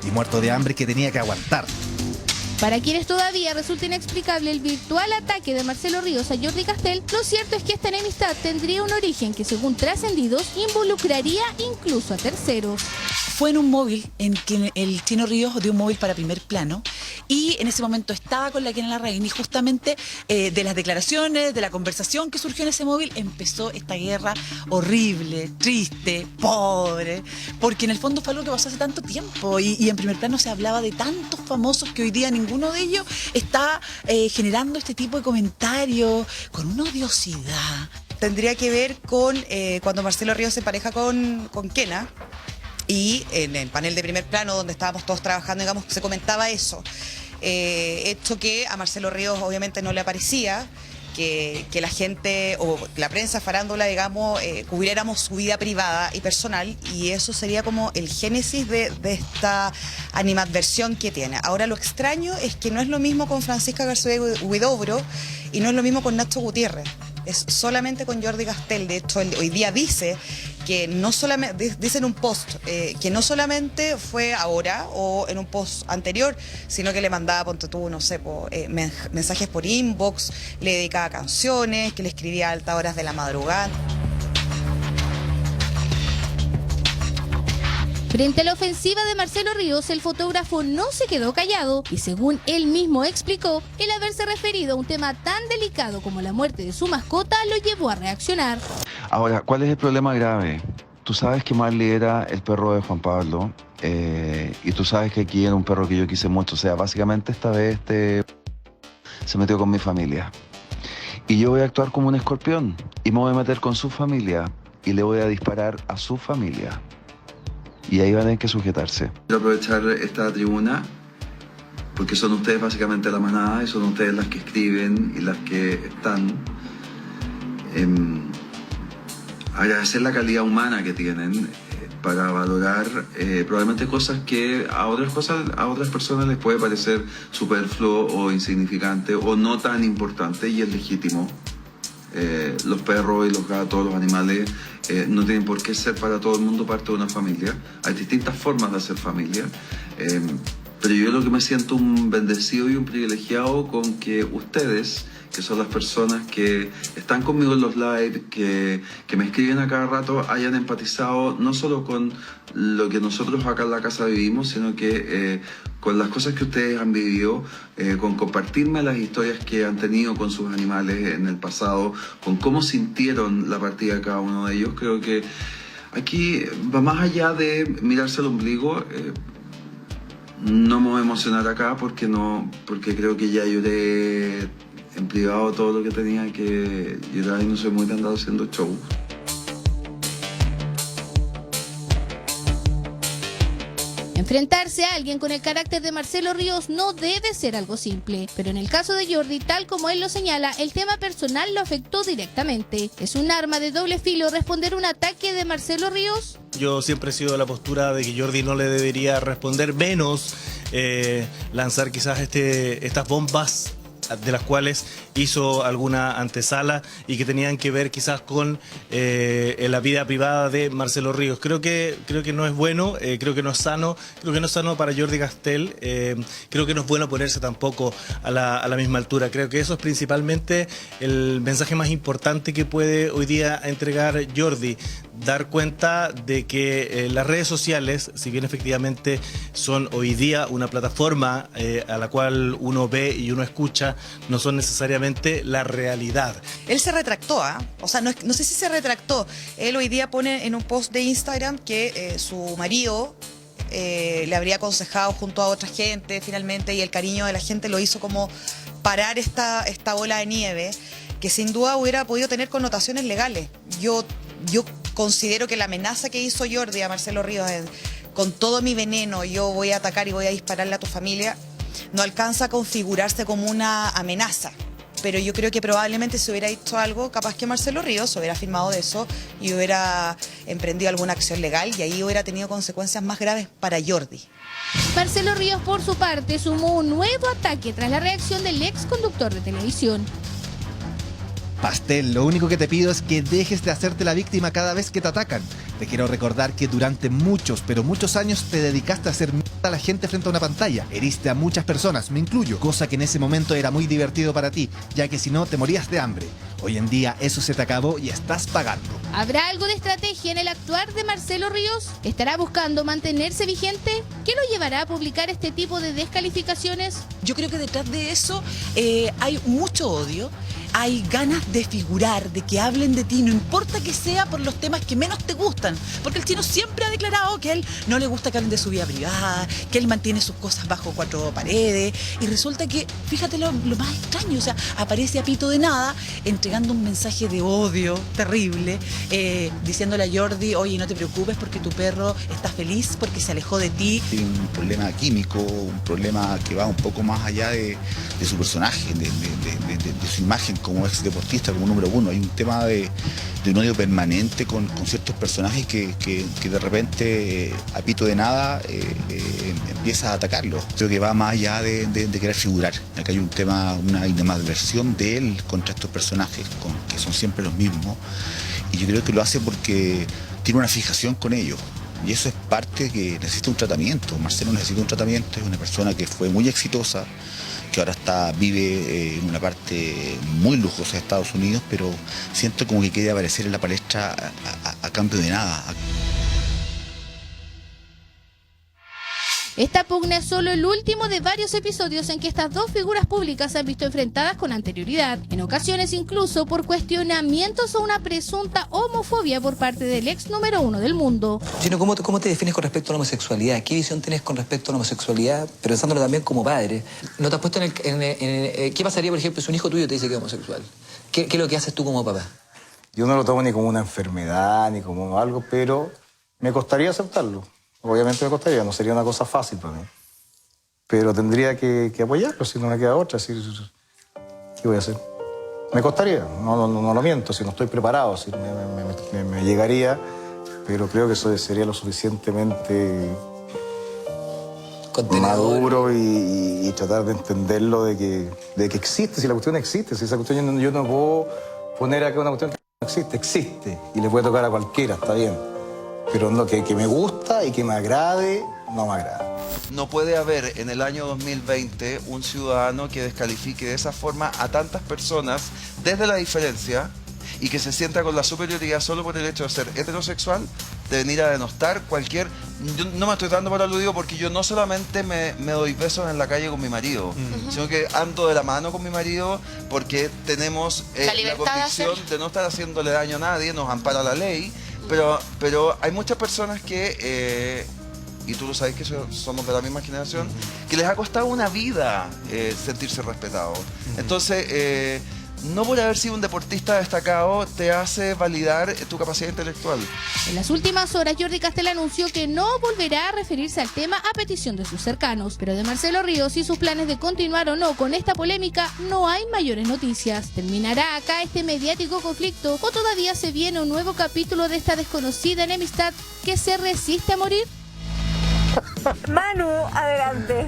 y muerto de hambre que tenía que aguantar. Para quienes todavía resulta inexplicable el virtual ataque de Marcelo Ríos a Jordi Castell, lo cierto es que esta enemistad tendría un origen que, según trascendidos, involucraría incluso a terceros. Fue en un móvil en que el Chino Ríos dio un móvil para primer plano y en ese momento estaba con la Kenia Larraín y justamente de las declaraciones, de la conversación que surgió en ese móvil, empezó esta guerra horrible, triste, pobre, porque en el fondo fue algo que pasó hace tanto tiempo y en primer plano se hablaba de tantos famosos que hoy día ninguno de ellos está generando este tipo de comentarios con una odiosidad. Tendría que ver con cuando Marcelo Ríos se pareja con Kenia. Y en el panel de primer plano donde estábamos todos trabajando, digamos, se comentaba eso. Hecho que a Marcelo Ríos obviamente no le aparecía que la gente o la prensa farándula, digamos, cubriéramos su vida privada y personal, y eso sería como el génesis de esta animadversión que tiene. Ahora lo extraño es que no es lo mismo con Francisca García Huidobro y no es lo mismo con Nacho Gutiérrez. Es solamente con Jordi Castell. De hecho, él hoy día dice que no solamente, dice en un post, que no solamente fue ahora o en un post anterior, sino que le mandaba, ponte tú, no sé, mensajes por inbox, le dedicaba canciones, que le escribía a altas horas de la madrugada. Frente a la ofensiva de Marcelo Ríos, el fotógrafo no se quedó callado y, según él mismo explicó, el haberse referido a un tema tan delicado como la muerte de su mascota lo llevó a reaccionar. Ahora, ¿cuál es el problema grave? Tú sabes que Marley era el perro de Juan Pablo y tú sabes que aquí era un perro que yo quise mucho. O sea, básicamente esta vez se metió con mi familia. Y yo voy a actuar como un escorpión y me voy a meter con su familia y le voy a disparar a su familia. Y ahí van a tener que sujetarse. Quiero aprovechar esta tribuna porque son ustedes básicamente la manada y son ustedes las que escriben y las que están. Agradecer la calidad humana que tienen para valorar probablemente cosas que a otras personas les puede parecer superfluo o insignificante o no tan importante, y es legítimo. Los perros y los gatos, los animales no tienen por qué ser para todo el mundo parte de una familia. Hay distintas formas de hacer familia, pero yo lo que me siento un bendecido y un privilegiado con que ustedes, que son las personas que están conmigo en los live, que me escriben a cada rato, hayan empatizado no solo con lo que nosotros acá en la casa vivimos, sino que con las cosas que ustedes han vivido, con compartirme las historias que han tenido con sus animales en el pasado, con cómo sintieron la partida de cada uno de ellos. Creo que aquí va más allá de mirarse al ombligo. No me voy a emocionar acá porque creo que ya lloré en privado todo lo que tenía que llorar y no soy muy andado haciendo show. Enfrentarse a alguien con el carácter de Marcelo Ríos no debe ser algo simple, pero en el caso de Jordi, tal como él lo señala, el tema personal lo afectó directamente. ¿Es un arma de doble filo responder un ataque de Marcelo Ríos? Yo siempre he sido de la postura de que Jordi no le debería responder, menos lanzar quizás estas bombas de las cuales hizo alguna antesala y que tenían que ver quizás con la vida privada de Marcelo Ríos. Creo que no es bueno, creo que no es sano, para Jordi Castell, creo que no es bueno ponerse tampoco a la misma altura. Creo que eso es principalmente el mensaje más importante que puede hoy día entregar Jordi, dar cuenta de que las redes sociales, si bien efectivamente son hoy día una plataforma a la cual uno ve y uno escucha, no son necesariamente la realidad. Él se retractó, o sea, no sé si se retractó. Él hoy día pone en un post de Instagram que su marido le habría aconsejado junto a otra gente finalmente, y el cariño de la gente lo hizo como parar esta bola de nieve que sin duda hubiera podido tener connotaciones legales. Yo considero que la amenaza que hizo Jordi a Marcelo Ríos con todo mi veneno yo voy a atacar y voy a dispararle a tu familia, no alcanza a configurarse como una amenaza. Pero yo creo que probablemente si hubiera hecho algo, capaz que Marcelo Ríos hubiera firmado de eso y hubiera emprendido alguna acción legal, y ahí hubiera tenido consecuencias más graves para Jordi. Marcelo Ríos, por su parte, sumó un nuevo ataque tras la reacción del ex conductor de televisión. Pastel, lo único que te pido es que dejes de hacerte la víctima cada vez que te atacan. Te quiero recordar que durante muchos, pero muchos años te dedicaste a hacer mierda a la gente frente a una pantalla. Heriste a muchas personas, me incluyo, cosa que en ese momento era muy divertido para ti, ya que si no te morías de hambre. Hoy en día eso se te acabó y estás pagando. ¿Habrá algo de estrategia en el actuar de Marcelo Ríos? ¿Estará buscando mantenerse vigente? ¿Qué lo llevará a publicar este tipo de descalificaciones? Yo creo que detrás de eso hay mucho odio. Hay ganas de figurar, de que hablen de ti, no importa que sea por los temas que menos te gustan. Porque el chino siempre ha declarado que a él no le gusta que hablen de su vida privada, que él mantiene sus cosas bajo 4 paredes. Y resulta que, fíjate lo más extraño, o sea, aparece a pito de nada, entregando un mensaje de odio terrible, diciéndole a Jordi, oye, no te preocupes porque tu perro está feliz porque se alejó de ti. Hay un problema químico, un problema que va un poco más allá de su personaje, de su imagen como ex deportista, como número 1. Hay un tema de un odio permanente con ciertos personajes que de repente, a pito de nada, empieza a atacarlo. Creo que va más allá de querer figurar. Acá hay un tema, una animadversión de él contra estos personajes, que son siempre los mismos. Y yo creo que lo hace porque tiene una fijación con ellos. Y eso es parte que necesita un tratamiento. Marcelo necesita un tratamiento, es una persona que fue muy exitosa, que ahora vive en una parte muy lujosa de Estados Unidos, pero siento como que quiere aparecer en la palestra a cambio de nada. Esta pugna es solo el último de varios episodios en que estas dos figuras públicas se han visto enfrentadas con anterioridad, en ocasiones incluso por cuestionamientos o una presunta homofobia por parte del ex número 1 del mundo. Gino, ¿cómo te defines con respecto a la homosexualidad? ¿Qué visión tienes con respecto a la homosexualidad, pero pensándolo también como padre? ¿No te has puesto qué pasaría, por ejemplo, si un hijo tuyo te dice que es homosexual? ¿Qué es lo que haces tú como papá? Yo no lo tomo ni como una enfermedad, ni como algo, pero me costaría aceptarlo. Obviamente me costaría, no sería una cosa fácil para mí. Pero tendría que apoyarlo, si no me queda otra. ¿Qué voy a hacer? Me costaría, no lo miento, si no estoy preparado, si me llegaría, pero creo que eso sería lo suficientemente maduro y tratar de entenderlo de que existe, si la cuestión existe, si esa cuestión yo no puedo poner acá una cuestión que no existe, y le puede tocar a cualquiera, está bien. Pero no, que me gusta y que me agrade, no me agrada. No puede haber en el año 2020 un ciudadano que descalifique de esa forma a tantas personas desde la diferencia y que se sienta con la superioridad solo por el hecho de ser heterosexual, de venir a denostar cualquier... Yo no me estoy dando por aludido porque yo no solamente me doy besos en la calle con mi marido, sino que ando de la mano con mi marido porque tenemos la convicción de no estar haciéndole daño a nadie, nos ampara la ley. Pero hay muchas personas que, y tú lo sabes que somos de la misma generación, que les ha costado una vida sentirse respetados. Entonces, no por haber sido un deportista destacado te hace validar tu capacidad intelectual. En las últimas horas, Jordi Castell anunció que no volverá a referirse al tema a petición de sus cercanos. Pero de Marcelo Ríos y sus planes de continuar o no con esta polémica, no hay mayores noticias. ¿Terminará acá este mediático conflicto o todavía se viene un nuevo capítulo de esta desconocida enemistad que se resiste a morir? Manu, adelante.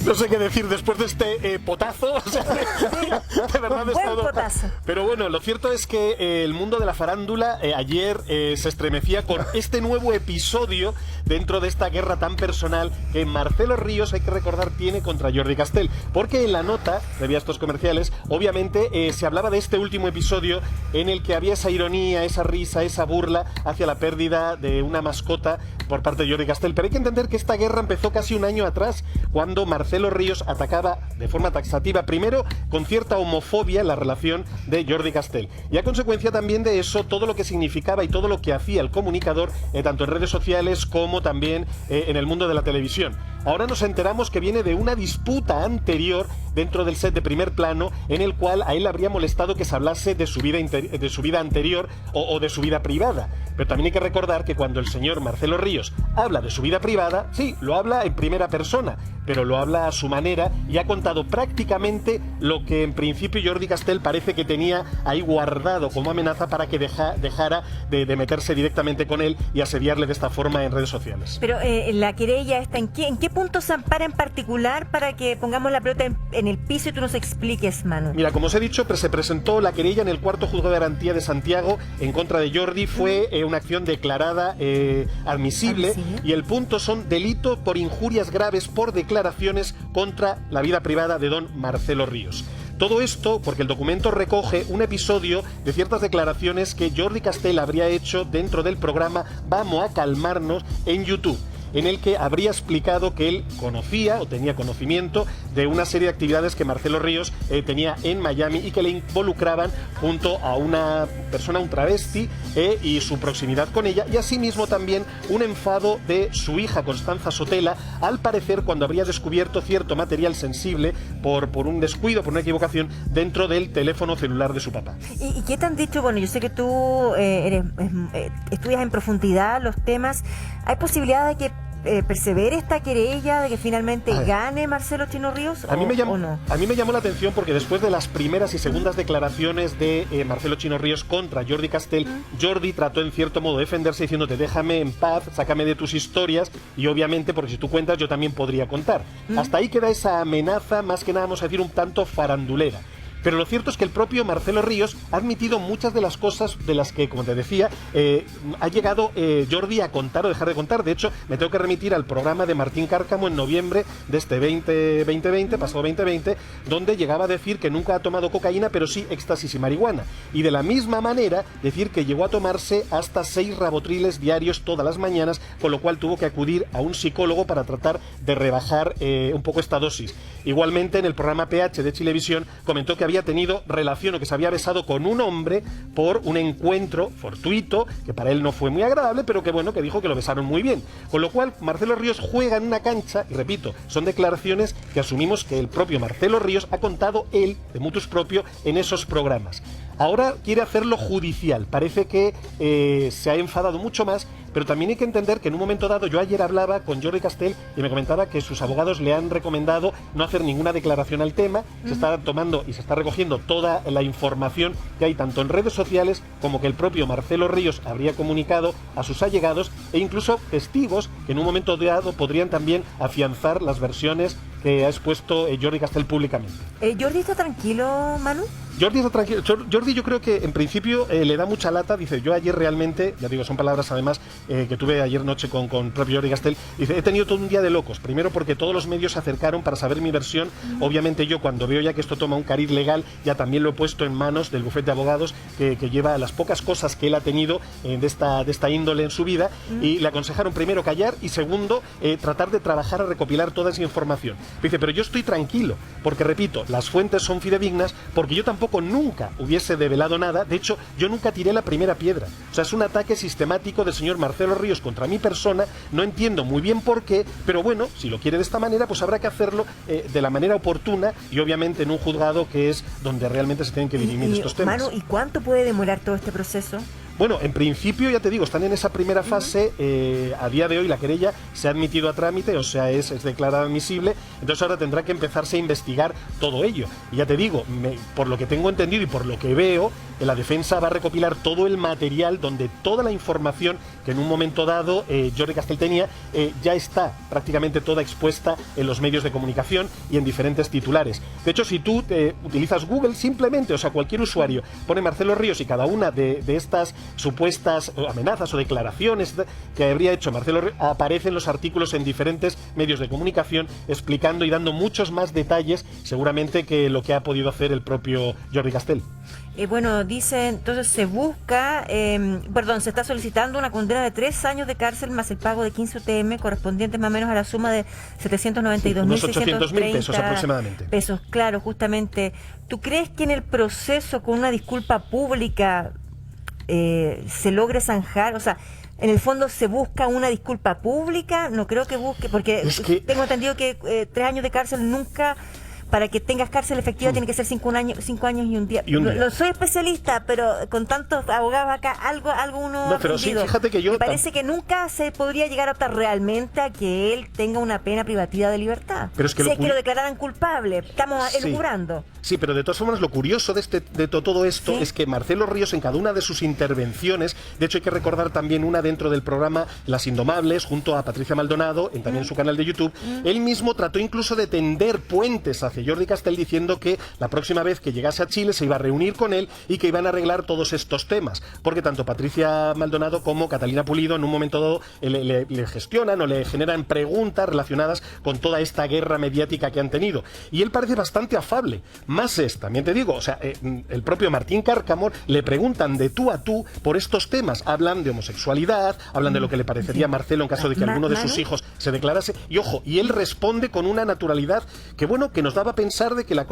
No sé qué decir después de este potazo. O sea, de verdad es todo. Potazo. Pero bueno, lo cierto es que el mundo de la farándula ayer se estremecía con este nuevo episodio dentro de esta guerra tan personal que Marcelo Ríos, hay que recordar, tiene contra Jordi Castell. Porque en la nota, previa a estos comerciales, obviamente se hablaba de este último episodio en el que había esa ironía, esa risa, esa burla hacia la pérdida de una mascota por parte de Jordi Castell. Pero hay que entender que esta guerra empezó casi un año atrás, cuando Marcelo Ríos atacaba de forma taxativa, primero con cierta homofobia, la relación de Jordi Castell. Y a consecuencia también de eso, todo lo que significaba y todo lo que hacía el comunicador, tanto en redes sociales como también en el mundo de la televisión. Ahora nos enteramos que viene de una disputa anterior dentro del set de Primer Plano, en el cual a él le habría molestado que se hablase de su vida anterior o de su vida privada. Pero también hay que recordar que cuando el señor Marcelo Ríos habla de su vida privada, sí, lo habla en primera persona, pero lo habla a su manera y ha contado prácticamente lo que en principio Jordi Castell parece que tenía ahí guardado como amenaza para que dejara de meterse directamente con él y asediarle de esta forma en redes sociales. Pero la querella está ¿en qué punto se ampara en particular para que pongamos la pelota en el piso y tú nos expliques, Manu? Mira, como os he dicho, se presentó la querella en el cuarto juzgado de garantía de Santiago en contra de Jordi. Fue una acción declarada admisible y el punto son delito por injurias graves por declaraciones contra la vida privada de don Marcelo Ríos. Todo esto porque el documento recoge un episodio de ciertas declaraciones que Jordi Castell habría hecho dentro del programa Vamos a Calmarnos en YouTube, en el que habría explicado que él conocía o tenía conocimiento de una serie de actividades que Marcelo Ríos tenía en Miami y que le involucraban junto a una persona, un travesti, y su proximidad con ella, y asimismo también un enfado de su hija Constanza Sotela, al parecer cuando habría descubierto cierto material sensible por un descuido, por una equivocación, dentro del teléfono celular de su papá. ¿Y qué te han dicho? Bueno, yo sé que tú estudias en profundidad los temas. ¿Hay posibilidad de que persevere esta querella, de que finalmente gane Marcelo Chino Ríos? A mí me llamó la atención porque después de las primeras y segundas declaraciones de Marcelo Chino Ríos contra Jordi Castell, Jordi trató en cierto modo de defenderse diciéndote déjame en paz, sácame de tus historias y obviamente porque si tú cuentas yo también podría contar. Hasta ahí queda esa amenaza, más que nada vamos a decir un tanto farandulera. Pero lo cierto es que el propio Marcelo Ríos ha admitido muchas de las cosas de las que, como te decía, ha llegado Jordi a contar o dejar de contar. De hecho, me tengo que remitir al programa de Martín Cárcamo en noviembre de este 2020, pasado 2020, donde llegaba a decir que nunca ha tomado cocaína, pero sí éxtasis y marihuana. Y de la misma manera, decir que llegó a tomarse hasta 6 rabotriles diarios todas las mañanas, con lo cual tuvo que acudir a un psicólogo para tratar de rebajar un poco esta dosis. Igualmente, en el programa PH de Chilevisión comentó que había tenido relación o que se había besado con un hombre por un encuentro fortuito, que para él no fue muy agradable, pero que bueno, que dijo que lo besaron muy bien. Con lo cual, Marcelo Ríos juega en una cancha, y repito, son declaraciones que asumimos que el propio Marcelo Ríos ha contado él, de motus propio, en esos programas. Ahora quiere hacerlo judicial, parece que se ha enfadado mucho más, pero también hay que entender que en un momento dado, yo ayer hablaba con Jordi Castell y me comentaba que sus abogados le han recomendado no hacer ninguna declaración al tema, se está tomando y se está recogiendo toda la información que hay tanto en redes sociales como que el propio Marcelo Ríos habría comunicado a sus allegados e incluso testigos que en un momento dado podrían también afianzar las versiones que ha expuesto Jordi Castell públicamente. ¿Jordi está tranquilo, Manu? Jordi está tranquilo. Jordi yo creo que en principio le da mucha lata. Dice, yo ayer realmente, ya digo, son palabras además que tuve ayer noche con propio Jordi Castell. Dice, he tenido todo un día de locos. Primero porque todos los medios se acercaron para saber mi versión. Obviamente yo cuando veo ya que esto toma un cariz legal, ya también lo he puesto en manos del bufete de abogados que lleva las pocas cosas que él ha tenido de esta índole en su vida. Y le aconsejaron primero callar y segundo tratar de trabajar a recopilar toda esa información. Dice, pero yo estoy tranquilo porque repito, las fuentes son fidedignas porque yo tampoco nunca hubiese develado nada. De hecho, yo nunca tiré la primera piedra. O sea, es un ataque sistemático del señor Marcelo Ríos contra mi persona. No entiendo muy bien por qué, pero bueno, si lo quiere de esta manera, pues habrá que hacerlo de la manera oportuna y obviamente en un juzgado que es donde realmente se tienen que dirimir estos temas. Manu, ¿y cuánto puede demorar todo este proceso? Bueno, en principio, ya te digo, están en esa primera fase. A día de hoy la querella se ha admitido a trámite, o sea, es declarada admisible. Entonces ahora tendrá que empezarse a investigar todo ello. Y ya te digo, por lo que tengo entendido y por lo que veo, la defensa va a recopilar todo el material donde toda la información que en un momento dado Jordi Castell tenía ya está prácticamente toda expuesta en los medios de comunicación y en diferentes titulares. De hecho, si tú utilizas Google simplemente, o sea, cualquier usuario pone Marcelo Ríos y cada una de estas supuestas amenazas o declaraciones que habría hecho Marcelo Ríos, aparecen los artículos en diferentes medios de comunicación explicando y dando muchos más detalles seguramente que lo que ha podido hacer el propio Jordi Castell. Bueno, dice, entonces se busca, se está solicitando una condena de 3 años de cárcel más el pago de 15 UTM correspondientes más o menos a la suma de 792.630 pesos aproximadamente. Pesos, claro, justamente. ¿Tú crees que en el proceso con una disculpa pública se logre zanjar? O sea, en el fondo se busca una disculpa pública, no creo que busque, porque tengo entendido que 3 años de cárcel nunca para que tengas cárcel efectiva tiene que ser 5 años y un día. No soy especialista, pero con tantos abogados acá, algo uno no, pero sí, fíjate que yo... Me parece que nunca se podría llegar a optar realmente a que él tenga una pena privativa de libertad. Pero es que si es que lo declararan culpable, estamos elucubrando. Sí, pero de todas formas lo curioso de todo esto es que Marcelo Ríos en cada una de sus intervenciones, de hecho hay que recordar también una dentro del programa Las Indomables, junto a Patricia Maldonado, también en su canal de YouTube, él mismo trató incluso de tender puentes hacia Jordi Castell diciendo que la próxima vez que llegase a Chile se iba a reunir con él y que iban a arreglar todos estos temas, porque tanto Patricia Maldonado como Catalina Pulido en un momento dado le gestionan o le generan preguntas relacionadas con toda esta guerra mediática que han tenido. Y él parece bastante afable. Más es, también te digo, o sea, el propio Martín Cárcamo le preguntan de tú a tú por estos temas. Hablan de homosexualidad, hablan de lo que le parecería a Marcelo en caso de que alguno de sus hijos se declarase. Y ojo, y él responde con una naturalidad que, bueno, que nos daba a pensar de que la cosa